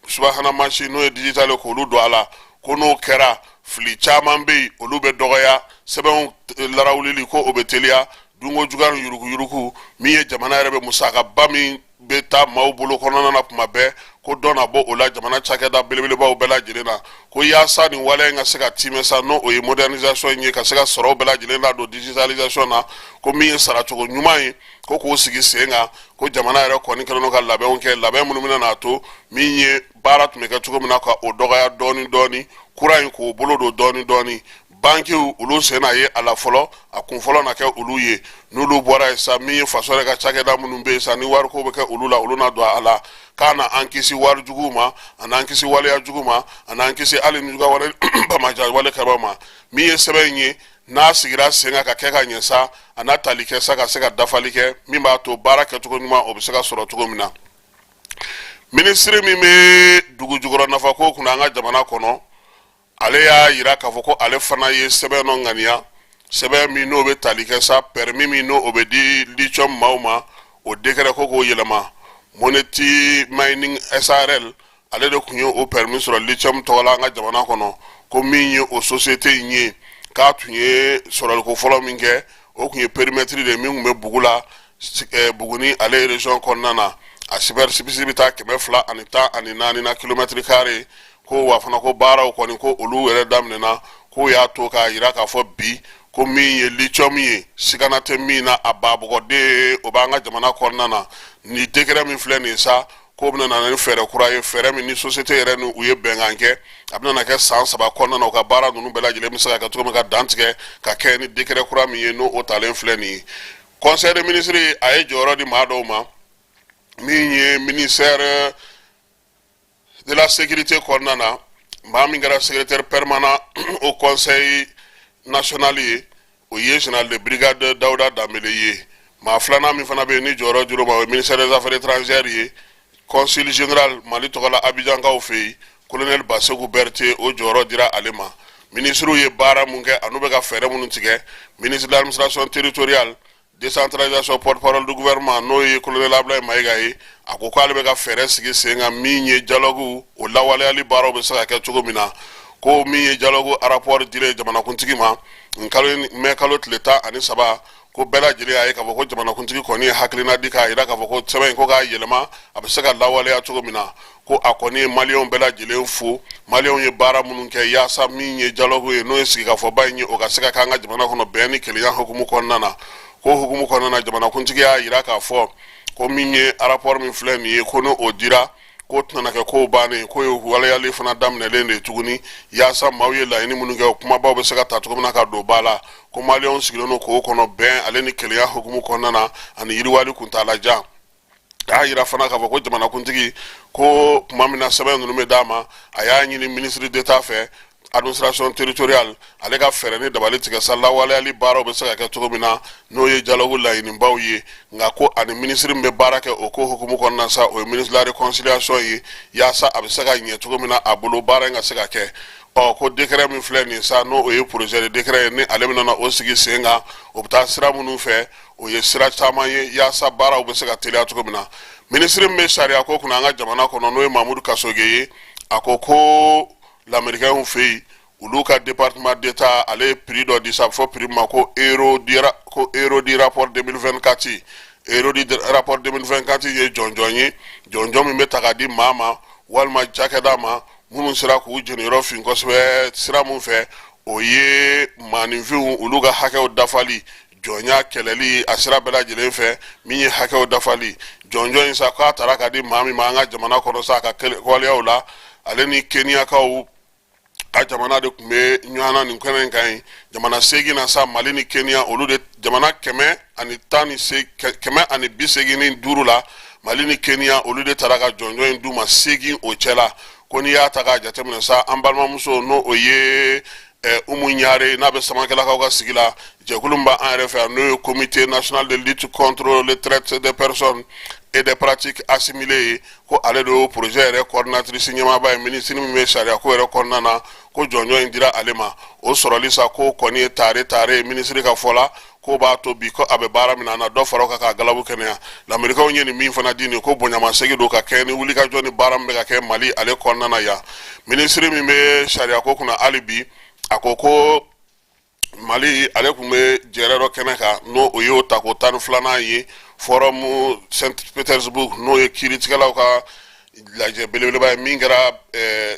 subahana mansin n'o ye digital k'olu don a la ko n'o kɛra fili caman bɛ yen olu bɛ dɔgɔya sɛbɛnw larawulili ko o bɛ teliya dunko juguya ni yuruguyurugu min ye jamana yɛrɛ bɛ musakaba min bɛ taa maaw bolo kɔnɔna na tuma bɛɛ ko dɔ na bɔ o la jamana cakɛda belebelebaw bɛɛ lajɛlen na ko yaasa nin waleya in ka se ka timɛ sa n'o o ye modernisation in ye ka se ka sɔrɔw bɛɛ lajɛlen ladon digitalisation na ko min ye saracogo ɲuman ye ko k'o sigi sen kan ko jamana yɛrɛ kɔni kɛlen don ka labɛnw kɛ labɛn minnu bɛna n'a to min ye baara tun bɛ kɛ cogo min na ka o dɔgɔya dɔɔni dɔɔni kura in k'o bolo don dɔɔni dɔɔni bankiw olu sen na ye a la fɔlɔ a kun fɔlɔ na kɛ olu ye n'olu bɔra yen sa min ye faso yɛrɛ ka cakɛda minnu bɛ yen sa ni wariko bɛ kɛ olu la olu na don a la k'a na an kisi wari juguw ma a n'an kisi waleya jugu ma a n'an kisi hali ni juguya wale bamaja wale kɛbaa ma min ye sɛbɛn in ye n'a sigira sen kan ka kɛ ka ɲɛ sa a n'a tali kɛ sa ka se ka dafali kɛ min b'a to baara kɛcogo ɲuman o bɛ se ka sɔrɔ cogo min na minisiri min bɛ dugu jukɔrɔ nafako kunna an ka jamana kɔnɔ ale y'a yira k'a fɔ ko ale fana ye sɛbɛn dɔ ŋaniya sɛbɛn min n'o bɛ tali kɛ sa permis min n'o o bɛ di lithium maaw ma o décret ko k'o yɛlɛma Moneti Mining SARL ale de kun ye o permis sɔrɔ lithium tɔgɔ la an ka jamana kɔnɔ ko min ye o société in ye k'a tun ye sɔrɔliko fɔlɔ min kɛ o kun ye périmètre de min kun bɛ Bugu la Buguni ale région kɔnɔna na a superficie bɛ taa 214 na kilomètre carré ko wa fana ko baaraw kɔni ko olu yɛrɛ daminɛna ko y'a to k'a yira k'a fɔ bi ko min ye lithium ye sigana tɛ min na a babɔgɔden o b'an ka jamana kɔnɔna na ni décret min filɛ nin ye sa ko bɛna na ni fɛɛrɛ kura ye fɛɛrɛ min ni société yɛrɛ ni u ye bɛnkan kɛ a bɛna na kɛ san 3 kɔnɔna na u ka baara ninnu bɛɛ lajɛlen bɛ se ka kɛ cogo min ka dan tigɛ ka kɛ ni décret kura min ye n'o o talen filɛ nin ye conseil des ministres a ye jɔyɔrɔ di maa dɔw ma min ye ministère de la sécurité kɔnɔna na maa min kɛra secrétaire permanent au conseil national ye o ye général de brigade Dawuda Dambele ye maa filanan min fana bɛ yen ni jɔyɔrɔ dir'o ma o ye ministère des affaires étrangères ye consul général Mali tɔgɔla Abidjankaw fɛ yen colonel Baseku Berté o jɔyɔrɔ dira ale ma ministres ye baara mun kɛ anu bɛ ka fɛɛrɛ minnu tigɛ ministre de l'administration territoriale décentralisation porte-parole du gouvernement n'o ye colonel Ablaye Mayiga ye a ko k'ale bɛ ka fɛɛrɛ sigi sen kan min ye dialogue o lawaleyali baaraw bɛ se ka kɛ cogo min na ko min ye dialogue rapport dile jamanakuntigi ma kalo tile 13 ko bɛɛ lajɛlen y'a ye k'a fɔ ko jamanakuntigi kɔni ye hakilina di k'a jira k'a fɔ ko sɛbɛn in ko k'a yɛlɛma a bɛ se ka lawaleya cogo min na ko a kɔni ye maliyɛnw bɛɛ lajɛlen fo maliyɛnw ye baara minnu kɛ yaasa min ye dialogue ye n'o ye sigikafɔba in ye o ka se ka k'an ka jamana kɔnɔ bɛn ni kelenya hukumu kɔnɔna na ko hukumu kɔnɔna na jamanakuntigi y'a jira k'a fɔ ko min ye rapport min filɛ nin ye ko n'o dira ko tɛna kɛ ko bannen ko ye waleyali fana daminɛlen de tuguni yaasa maaw ye laɲini minnu kɛ o kumabaw bɛ se ka ta cogo min na ka don ba la ko maliyɛnw sigilen don k'o kɔnɔ bɛn ale ni kelenya hukumu kɔnɔna na ani yiriwali kuntalajan a y'a jira fana k'a fɔ ko jamanakuntigi ko tuma min na sɛbɛn ninnu bɛ d'a ma a y'a ɲini ministre d'État fɛ administration territoriale ale ka fɛɛrɛ ni dabali tigɛ sa lawaleyali baaraw bɛ se ka kɛ cogo min na n'o ye dialogue laɲinibaw ye nka ko ani ministre min bɛ baara kɛ o ko hukumu kɔnɔna sa o ye ministre de la réconciliation ye yaasa a bɛ se ka ɲɛ cogo min na a bolo baara in ka se ka kɛ ko décret min filɛ nin sa n'o ye projet de décret ye ni ale bɛna na o sigi sen kan o bɛ taa sira minnu fɛ o ye sira caman ye yaasa baaraw bɛ se ka teliya cogo min na ministre min bɛ sariya ko kunna an ka jamana kɔnɔ n'o ye Mamudu Kasoge ye a ko l'américain fɛ yen olu ka département d'état ale ye prix dɔ di sa fɔ prix ma ko héros du rapport 2024 héros du rapport 2024 ye jɔnjɔn ye jɔnjɔn min bɛ ta ka di maa ma walima cakɛda ma minnu sera k'u jeniyɔrɔ fin kosɛbɛ sira mun fɛ o ye maaninfinw olu ka hakɛw dafali jɔnya kɛlɛli a sira bɛɛ lajɛlen fɛ min ye hakɛw dafali jɔnjɔn in sa k'a taara ka di maa min ma an ka jamana kɔnɔ sa a ka waleyaw la ale ni Kenyakaw a jamana de tun bɛ ɲɔgɔnna nin kɛnɛ in kan ye jamana 8 na sa Mali ni Kenya olu de jamana 115 la Mali ni Kenya olu de taara ka jɔnjɔn in d'u ma 8 o cɛ la ko n'i y'a ta k'a jateminɛ sa an balimamuso n'o o ye Umu Ɲare n'a bɛ Samakelakaw ka sigi la jɛkulu min b'an yɛrɛ fɛ yan n'o ye comité national de lutte contre le traite des personnes et des pratiques assimilées ye ko ale de y'o projet yɛrɛ coordinatrice ɲɛmaaba ye ministre min bɛ sariya ko yɛrɛ kɔnɔna na ko jɔnjɔn in dira ale ma o sɔrɔli sa ko kɔni ye tare ministre ka fɔ la ko b'a to bi ko a bɛ baara min na a na dɔ fara o kan k'a galabu kɛnɛya lamɛrikaw ye nin min fana di nin ko bonyamasegin don ka kɛ ni wulikajɔ ni baara min bɛ ka kɛ Mali ale kɔnɔna na yan ministre min bɛ sariya ko kunna hali bi a ko Mali ale tun bɛ jɛrɛ dɔ kɛnɛ kan n'o o y'o ta ko 12nan ye forum Saint Petersburg n'o ye kiiritigɛlaw ka lajɛ belebeleba ye min kɛra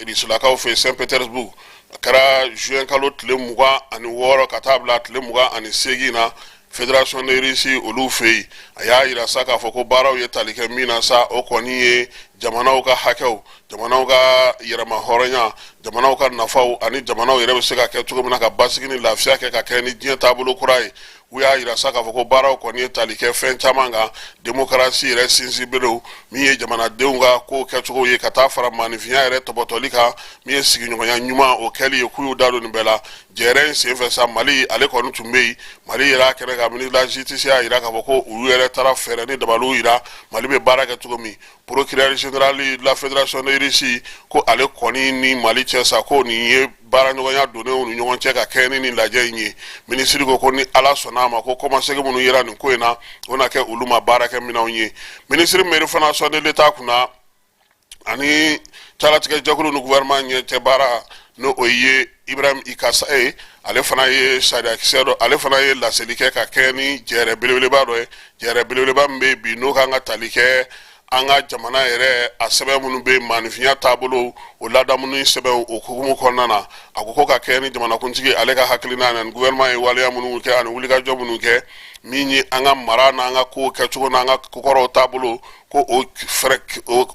Rusilakaw fɛ Saint Petersburg a kɛra juin kalo tile 26 ka taa bila tile 28 na Fédération de Russie olu fɛ yen a y'a jira sa k'a fɔ ko baaraw ye tali kɛ min na sa o kɔni ye jamanaw ka hakɛw jamanaw ka yɛrɛma hɔrɔnya jamanaw ka nafaw ani jamanaw yɛrɛ bɛ se ka kɛ cogo min na ka basigi ni lafiya kɛ ka kɛ ni diɲɛ taabolo kura ye u y'a jira sa k'a fɔ ko baaraw kɔni ye tali kɛ fɛn caman kan démocratie yɛrɛ sinsinberew min ye jamanadenw ka kow kɛcogo ye ka taa fara maanifinya yɛrɛ tɔbɔtɔli kan min ye sigiɲɔgɔnya ɲuman o kɛli ye k'u y'u da don nin bɛɛ la jɛrɛ in senfɛ sa Mali ale kɔni tun bɛ yen Mali yɛrɛ a kɛnɛ kan ministre de la justice y'a jira k'a fɔ ko olu yɛrɛ taara fɛɛrɛ ni dabaliw jira Mali bɛ baara kɛ cogo min procureur général de la Fédération de Russie ko ale kɔni ni Mali cɛ sa ko nin ye baara ɲɔgɔnya donnenw ni ɲɔgɔn cɛ ka kɛ ni nin lajɛ in ye ministre ko ni Ala sɔnna a ma ko kɔmasegin minnu yera nin ko in na o na kɛ olu ma baarakɛ minɛnw ye ministre mairie fana sɔn de l'État kunna ani calatigɛ jɛkulu ni gouvernement ɲɛcɛ baara n'o o ye Ibrahim Ikasa ye ale fana ye sariya kisɛ dɔ ale fana ye laseli kɛ ka kɛ ni jɛrɛ belebeleba dɔ ye jɛrɛ belebeleba min bɛ bi n'o kan ka tali kɛ an ka jamana yɛrɛ a sɛbɛn minnu bɛ maanifinya taabolo o ladamu ni sɛbɛn o hukumu kɔnɔna na a ko ka kɛ ni jamanakuntigi ale ka hakilina ani gouvernement ye waleya minnu kɛ ani wulikajɔ minnu kɛ min ye an ka mara n'an ka kow kɛcogo n'an ka kokɔrɔw taabolo ko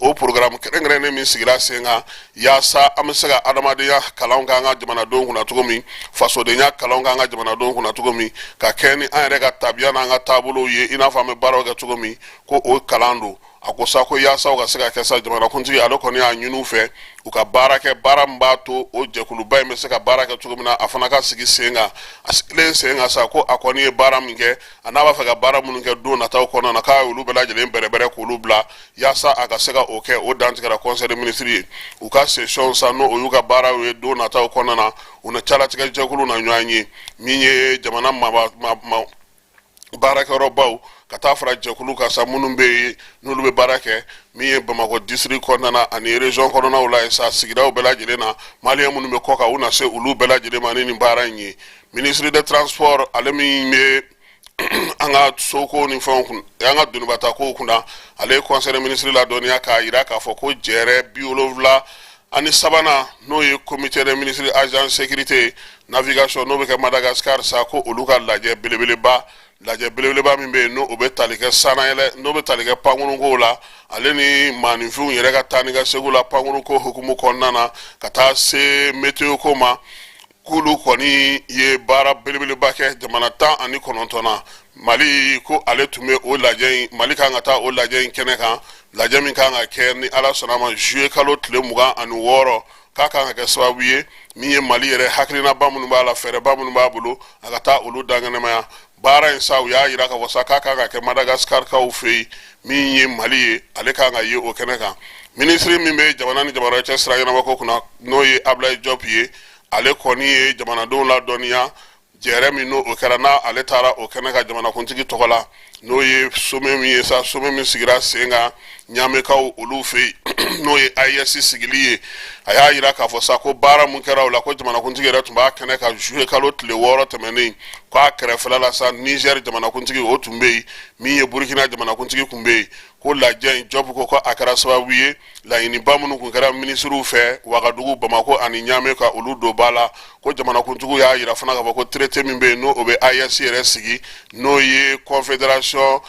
o programme kɛrɛnkɛrɛnnen min sigira sen kan yaasa an bɛ se ka adamadenya kalanw k'an ka jamanadenw kunna cogo min fasodenya kalanw k'an ka jamanadenw kunna cogo min ka kɛ ni an yɛrɛ ka tabiya n'an ka taabolow ye i n'a fɔ an bɛ baaraw kɛ cogo min ko o kalan don a ko sa ko yaasa u ka se ka kɛ sa jamanakuntigi ale kɔni y'a ɲini u fɛ u ka baara kɛ baara min b'a to o jɛkuluba in bɛ se ka baara kɛ cogo min na a fana ka sigi sen kan a sigilen sen kan sa ko a kɔni ye baara min kɛ a n'a b'a fɛ ka baara minnu kɛ don nataw kɔnɔna na k'a y'olu bɛɛ lajɛlen bɛrɛbɛrɛ k'olu bila yaasa a ka se ka o kɛ o dantigɛra conseil des ministres ye u ka session sa n'o y'u ka baaraw ye don nataw kɔnɔna na u ni calatigɛ jɛkulu na ɲɔgɔn ye min ye jamana baarakɛyɔrɔbaw ka taa fara jɛkulu ka sa minnu bɛ yen n'olu bɛ baara kɛ min ye Bamakɔ district kɔnɔna na ani région kɔnɔnaw la sa sigidaw bɛɛ lajɛlen na maliyɛn minnu bɛ kɔ kan u na se olu bɛɛ lajɛlen ma ni nin baara in ye ministre des transports ale min bɛ an ka soko ni fɛnw kun an ka donibata kow kunna ale ye conseil des ministres ladɔnniya k'a jira k'a fɔ ko jɛrɛ 70 ani sabanan n'o ye comité des ministres agent sécurité navigation n'o bɛ kɛ Madagascar sa ko olu ka lajɛ belebeleba min bɛ yen n'o bɛ tali kɛ sanayɛlɛ n'o bɛ tali kɛ pankurunkow la ale ni maaninfinw yɛrɛ ka taa ni ka segu la pankurunko hukumu kɔnɔna na ka taa se météo ko ma k'olu kɔni ye baara belebeleba kɛ jamana 19 na Mali ko ale tun bɛ o lajɛ in Mali kan ka taa o lajɛ in kɛnɛ kan lajɛ min kan ka kɛ ni Ala sɔnna ma juillet kalo tile 26 k'a kan ka kɛ sababu ye min ye Mali yɛrɛ hakilinaba minnu b'a la fɛɛrɛba minnu b'a bolo a ka taa olu danganamaya baara in sa u y'a jira k'a fɔ sa k'a kan ka kɛ Madagascar kaw fɛ yen min ye Mali ye ale kan ka ye o kɛnɛ kan ministre min bɛ jamana ni jamana cɛ sira ɲɛnabɔ kunna n'o ye Ablaye Diop ye ale kɔni ye jamanadenw ladɔnniya jɛrɛ min n'o kɛra n'a ale taara o kɛnɛ ka jamanakuntigi tɔgɔ la n'o ye sommet min ye sa sommet min sigira sen kan ɲamekaw olu fɛ yen n'o ye AES sigili ye a y'a jira k'a fɔ sa ko baara mun kɛra o la ko jamanakuntigi yɛrɛ tun b'a kɛnɛ ka juillet kalo tile 6 tɛmɛnen k'a kɛrɛfɛla la sa Niger jamanakuntigi o tun bɛ yen min ye Burkina jamanakuntigi tun bɛ yen ko lajɛ in Job ko a kɛra sababu ye laɲiniba minnu kun kɛra ministriw fɛ Wagadugu Bamako ani Ɲame ka olu don ba la ko jamanakuntigiw y'a jira fana k'a fɔ ko traité min bɛ yen n'o bɛ AES yɛrɛ sigi n'o ye Confédération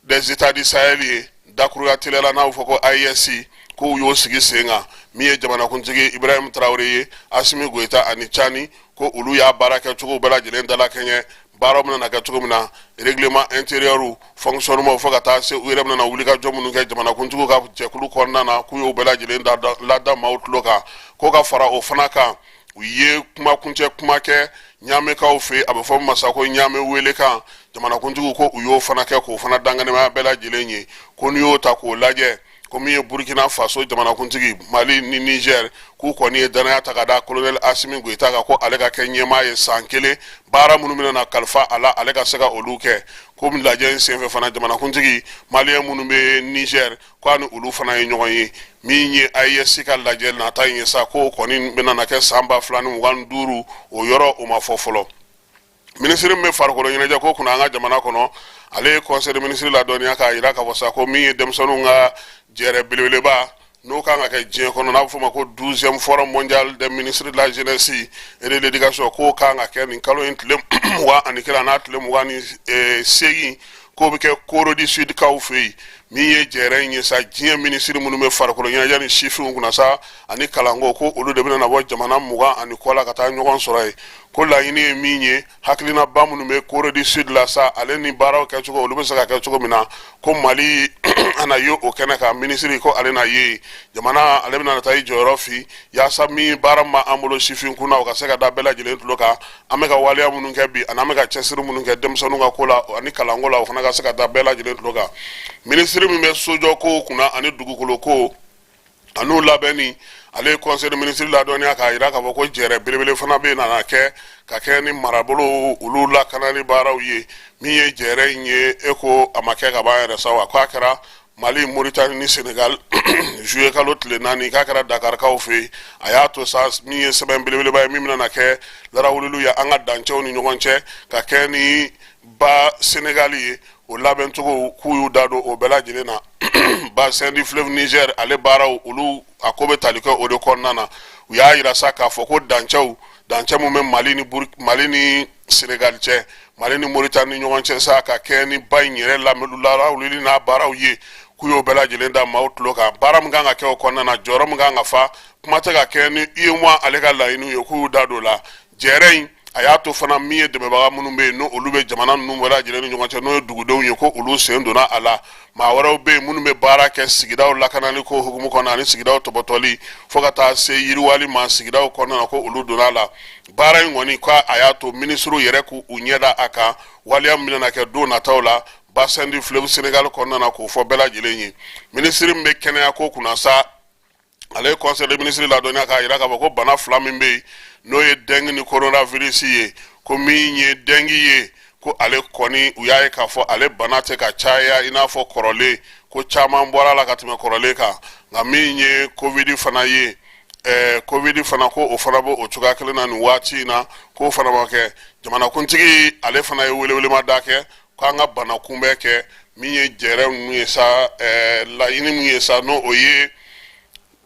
des États du Sahel ye dakuruya teliya la n'a bɛ fɔ ko AES k'u y'o sigi sen kan min ye jamanakuntigi Ibrahim Traoré ye Assimi Goïta ani Tchani ko olu y'a baara kɛcogo bɛɛ lajɛlen dalakɛɲɛ baaraw bɛna kɛ cogo min na règlement intérieur fonctionnement fo ka taa se u yɛrɛ bɛna wulikajɔ minnu kɛ jamanakuntigiw ka jɛkulu kɔnɔna na k'u y'o bɛɛ lajɛlen lada maaw tulo kan ko ka fara o fana kan u ye kumakuncɛ kuma kɛ Ɲamekaw fɛ a bɛ fɔ masa ko Ɲame wele kan jamanakuntigiw ko u y'o fana kɛ k'o fana danganamaya bɛɛ lajɛlen ye ko n'i y'o ta k'o lajɛ ko min ye Burkina Faso jamanakuntigi Mali ni Niger k'u kɔni ye danaya ta ka da colonel Assimi Goïta kan ko ale ka kɛ ɲɛmaa ye san 1 baara minnu bɛna na kalifa a la ale ka se ka olu kɛ ko lajɛ in senfɛ fana jamanakuntigi maliyɛn minnu bɛ Niger k'a ni olu fana ye ɲɔgɔn ye min ye AES ka lajɛ nata in ye sa ko kɔni bɛna na kɛ san 2025 o yɔrɔ o ma fɔ fɔlɔ ministre min bɛ farikolo ɲɛnajɛ ko kunna an ka jamana kɔnɔ ale ye conseil des ministres ladɔnniya k'a jira k'a fɔ sa ko min ye denmisɛnninw ka jɛrɛ belebeleba n'o kan ka kɛ diɲɛ kɔnɔ n'a bɛ fɔ ma ko 12e forum mondial des ministres de la jeunesse et de l'éducation k'o kan ka kɛ nin kalo in tile 21 n'a tile 28 k'o bɛ kɛ Koro du Sud kaw fɛ yen min ye jɛrɛ in ye sa diɲɛ minisiri minnu bɛ farikolo ɲɛnajɛ ni sifinw kunna sa ani kalanko ko olu de bɛna na bɔ jamana 20 ani kɔ la ka taa ɲɔgɔn sɔrɔ yen ko laɲini ye min ye hakilinaba minnu bɛ Koro du Sud la sa ale ni baaraw kɛcogo olu bɛ se ka kɛ cogo min na ko Mali ana ye o kɛnɛ kan minisiri ko ale na ye jamana ale bɛna taa i jɔyɔrɔ fi yaasa min baara ma an bolo sifin kunna o ka se ka da bɛɛ lajɛlen tulo kan an bɛ ka waleya minnu kɛ bi ani an bɛ ka cɛsiri minnu kɛ denmisɛnninw ka ko la ani kalanko la o fana ka se ka da bɛɛ lajɛlen tulo kan minisiri min bɛ sojɔ kow kunna ani dugukolo ko an'u labɛnni ale ye conseil des ministres ladɔnniya k'a jira k'a fɔ ko jɛrɛ belebele fana bɛ nana kɛ ka kɛ ni marabolo olu lakanali baaraw ye min ye jɛrɛ in ye e ko a ma kɛ ka ban yɛrɛ sa wa k'a kɛra Mali Mauritanie ni Senegal juillet kalo tile 4 k'a kɛra Dakarkaw fɛ yen a y'a to sa min ye sɛbɛn belebeleba ye min bɛna kɛ larawulilu ye an ka dancɛw ni ɲɔgɔn cɛ ka kɛ ni ba Senegal ye o labɛn cogo k'u y'u da don o bɛɛ lajɛlen na bassin du fleuve Niger ale baaraw olu a ko bɛ tali kɛ o de kɔnɔna na u y'a yira sa k'a fɔ ko dancɛ mun bɛ Mali ni Senegal cɛ Mali ni Mauritanie ni ɲɔgɔn cɛ sa ka kɛ ni ba in yɛrɛ lamɛnulawuli n'a baaraw ye k'u y'o bɛɛ lajɛlen da maaw tulo kan baara min kan ka kɛ o kɔnɔna na jɔyɔrɔ min kan ka fa kuma tɛ ka kɛ ni UEMOA ale ka laɲiniw ye k'u y'u da don o la jɛrɛ in a y'a to fana min ye dɛmɛbaga minnu bɛ yen n'o olu bɛ jamana ninnu bɛɛ lajɛlen ni ɲɔgɔn cɛ n'o ye dugudenw ye ko olu sen donna a la maa wɛrɛw bɛ yen minnu bɛ baara kɛ sigidaw lakanali ko hukumu kɔnɔ ani sigidaw tɔbɔtɔli fo ka taa se yiriwali ma sigidaw kɔnɔna na ko olu donna a la baara in kɔni k'a a y'a to minisiriw yɛrɛ k'u ɲɛda a kan waleya min bɛna kɛ don nataw la bassin du fleuve Sénégal kɔnɔna na k'o fɔ bɛɛ lajɛlen ye minisiri min bɛ kɛnɛya ko kunna sa ale ye conseil des ministres ladɔnniya k'a yira k'a fɔ ko bana fila min bɛ yen n'o ye dengue ni coronavirus ye ko min ye dengue ye ko ale kɔni u y'a ye k'a fɔ ale bana tɛ ka caya i n'a fɔ kɔrɔlen ko caman bɔra la ka tɛmɛ kɔrɔlen kan nka min ye covid fana ye covid fana ko o fana b'o cogoya kelen na nin waati in na k'o fana ma kɛ jamanakuntigi ale fana ye welewelemada kɛ k'an ka bana kunbɛn kɛ min ye jɛrɛ ninnu ye sa laɲini min ye sa n'o o ye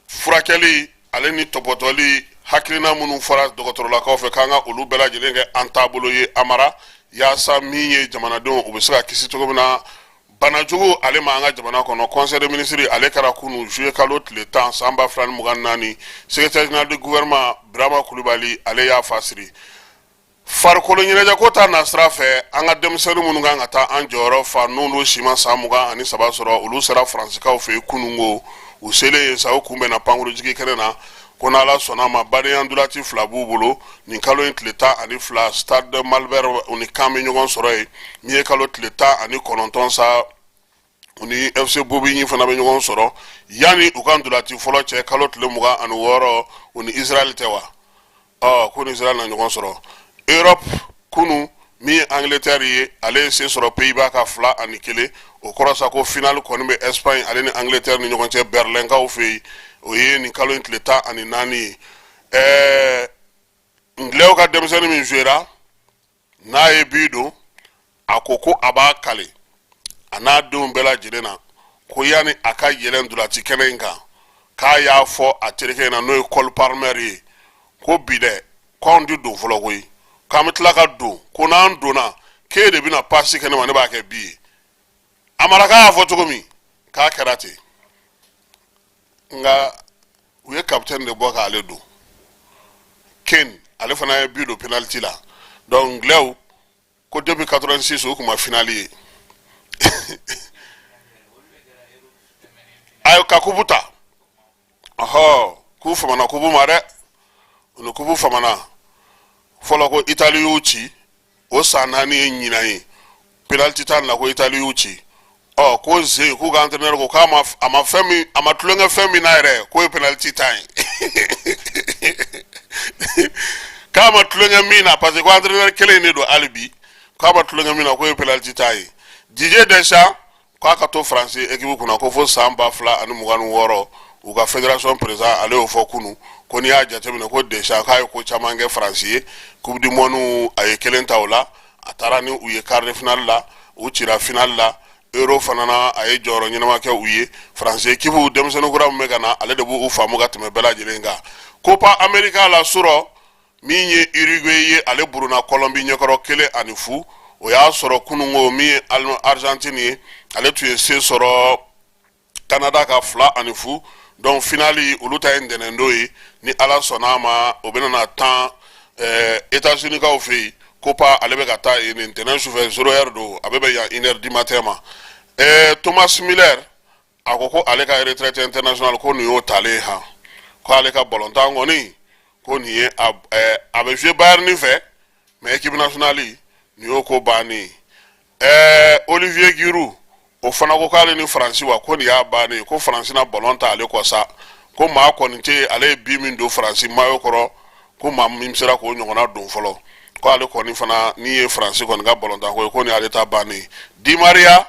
furakɛli ale ni tɔpɔtɔli hakilina minnu fɔra dɔgɔtɔrɔlakaw fɛ k'an ka olu bɛɛ lajɛlen kɛ an taabolo ye amara yaasa min ye jamanadenw u bɛ se ka kisi cogo min na bana jugu ale ma an ka jamana kɔnɔ conseil des ministres ale kɛra kunu juillet kalo tile 10 san 2024 secrétaire général du gouvernement Birama Kulibali ale y'a fasiri farikolo ɲɛnajɛ ko ta nasira fɛ an ka denmisɛnnin minnu kan ka taa an jɔyɔrɔ fa n'olu si ma san 23 sɔrɔ olu sera faransikaw fɛ yen kunungo u selen yen sa u kunbɛnna pankurujigi kɛnɛ na ko n'Ala sɔnna ma badenyaya ndulati fila b'u bolo nin kalo in tile 12 stade Malbert u ni kan bɛ ɲɔgɔn sɔrɔ yen min ye kalo tile 19 sa u ni FC Bobigny fana bɛ ɲɔgɔn sɔrɔ yanni u ka ndulati fɔlɔ cɛ kalo tile 26 u ni Israel tɛ wa ko ni Israel na ɲɔgɔn sɔrɔ Europe kunu min ye Angleterre ye ale ye sen sɔrɔ Pays-Bas ka 2-1 o kɔrɔ sa ko final kɔni bɛ Espagne ale ni Angleterre ni ɲɔgɔn cɛ Berlin-kaw fɛ yen o ye nin kalo in tile 14 ye Ngilɛw ka denmisɛnnin min jouera n'a ye bi don a ko a b'a kale a n'a denw bɛɛ lajɛlen na ko yanni a ka yɛlɛn ndulati kɛnɛ in kan k'a y'a fɔ a terikɛ in na n'o ye Cole Palmer ye ko bi dɛ k'anw tɛ don fɔlɔ koyi k'an bɛ tila ka don ko n'an donna k'e de bɛna pasi kɛnɛ ma ne b'a kɛ bi ye Amara k'a y'a fɔ cogo min k'a kɛra ten nka u ye capitaine de bɔ k'ale don Kane ale fana ye bi don penalty la donc Ngilɛw ko depuis 86 o tun ma finale ye ayo ka kubu ta k'u famana kubu ma dɛ u ni kubu famana fɔlɔ ko Italie y'u ci o san 4 ye ɲinan ye penalty tan na ko Italie y'u ci ko Ze k'u ka entraîneur ko k'a ma fɛn min a ma tulonkɛ fɛn min na yɛrɛ k'o ye penalty tan ye k'a ma tulonkɛ min na parce que ko entraîneur kelen de don hali bi k'a ma tulonkɛ min na k'o ye penalty tan ye Didier Deschamps k'a ka to France équipe kunna ko fo san 2026 u ka fédération président ale y'o fɔ kunu ko n'i y'a jateminɛ ko Deschamps k'a ye ko caman kɛ France ye coupe du monde a ye kelen ta o la a taara ni u ye quart de finale la u cira finale la Euro fana na a ye jɔyɔrɔ ɲɛnama kɛ u ye France équipe denmisɛnnin kura min bɛ ka na ale de b'u faamu ka tɛmɛ bɛɛ lajɛlen kan Copa America la sɔrɔ min ye Uruguay ye ale buruna Colombie ɲɛkɔrɔ 1-0 o y'a sɔrɔ kunungo min ye Argentine ye ale tun ye se sɔrɔ Canada ka 2-0 donc finali olu ta ye ntɛnɛndon ye ni Ala sɔnna ma o bɛna na tan États-Unis kaw fɛ yen Copa ale bɛ ka taa yen ntɛnɛn sufɛ 0h don a bɛ bɛn yan 1h du matin ma Thomas Müller a ko ale ka retraite international ko nin y'o talen han ko ale ka ballontan kɔni ko nin ye a bɛ jouer Bayern fɛ mais équipe nationale nin y'o ko bannen Olivier Giroud o fana ko k'ale ni France wa ko nin y'a bannen ko France na ballon ta ale kɔ sa ko maa kɔni tɛ ale ye bi min don France maillot kɔrɔ ko maa min sera k'o ɲɔgɔnna don fɔlɔ ko ale kɔni fana ni ye France kɔni ka ballon ta ko ni ale ta bannen Di Maria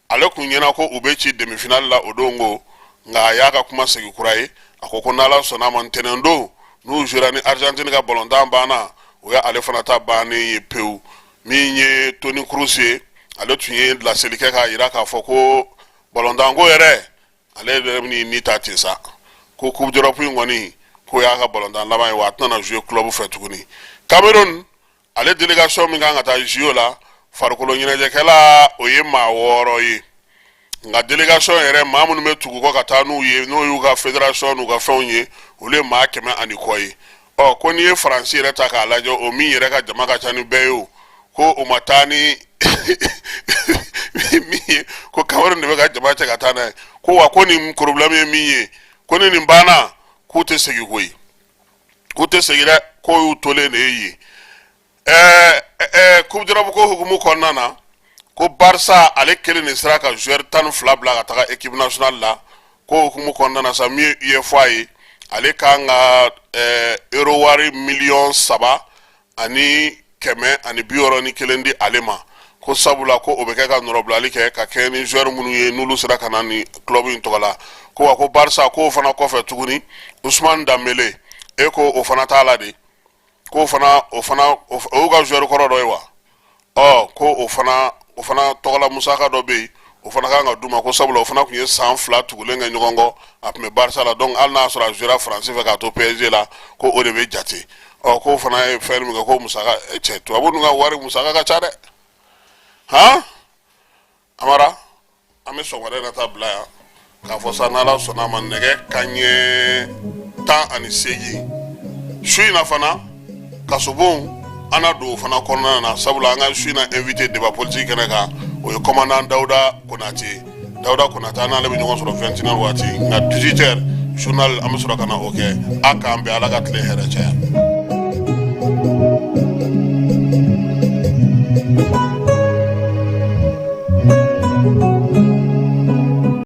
ale kun ɲɛna ko u bɛ ci demi finale la o don ko nka a y'a ka kuma segin kura ye a ko n'Ala sɔnna ma ntɛnɛn don n'u jouera ni Argentine ka ballon tan banna o ye ale fana ta bannen ye pewu min ye Toni Kroos ye ale tun ye laseli kɛ k'a yira k'a fɔ ko balontanko yɛrɛ ale yɛrɛ bɛ ni ta ten sa ko coupe d'Europe in kɔni ko y'a ka balontan laban ye wa a tɛna jouer club fɛ tuguni. Cameroun ale délégation min kan ka taa JO la farikolo ɲɛnajɛkɛla o ye maa 6 ye nka délégation yɛrɛ maa minnu bɛ tugu kɔ ka taa n'u ye n'o y'u ka fédération n'u ka fɛnw ye olu ye maa 100 ani kɔ ye. Ko n'i ye Faransi yɛrɛ ta k'a lajɛ o min yɛrɛ ka jama ka ca ni bɛɛ ye o ko o ma taa ni min ye ko Cameroun de bɛ ka jama cɛ ka taa n'a ye ko wa ko nin problème ye min ye ko ni nin banna k'u tɛ segin koyi k'u tɛ segin dɛ ko y'u tolen de ye coupe d'Europe ko hukumu kɔnɔna na ko Barça ale kelen de sera ka joueur 12 bila ka taga équipe nationale la ko hukumu kɔnɔna na sa min ye fɔ a ye ale kan ka euro wari $3 ani 161 di ale ma ko sabula ko o bɛ kɛ ka nɔrɔbilali kɛ ka kɛ ni joueur minnu ye n'olu sera ka na ni club in tɔgɔ la ko wa ko Barça ko fana kɔfɛ tuguni Ousmane Dembélé ko o fana t'a la de ko o y'u ka joueur kɔrɔ dɔ ye wa ko o fana tɔgɔla musaka dɔ bɛ yen o fana kan ka d'u ma ko sabula o fana tun ye san 2 tugulen kɛ ɲɔgɔn kɔ a tun bɛ Barça la donc hali n'a y'a sɔrɔ a jouera Faransi fɛ k'a to PSG la ko o de bɛ jate ko fana ye fɛn min kɛ ko musaka cɛ tubabu ninnu ka wari musaka ka ca dɛ Amara an bɛ sɔgɔmada in na taa bila yan k'a fɔ sa n'Ala sɔnna a ma nɛgɛ kanɲɛ 18 su in na fana kasobon an na don o fana kɔnɔna na sabula an ka su in na invité débat politique kɛnɛ kan o ye commandant Dawuda Konate an n'ale bɛ ɲɔgɔn sɔrɔ 21h waati nka 18h journal an bɛ sɔrɔ ka na o kɛ a k'an bɛn Ala ka tile hɛrɛ caya.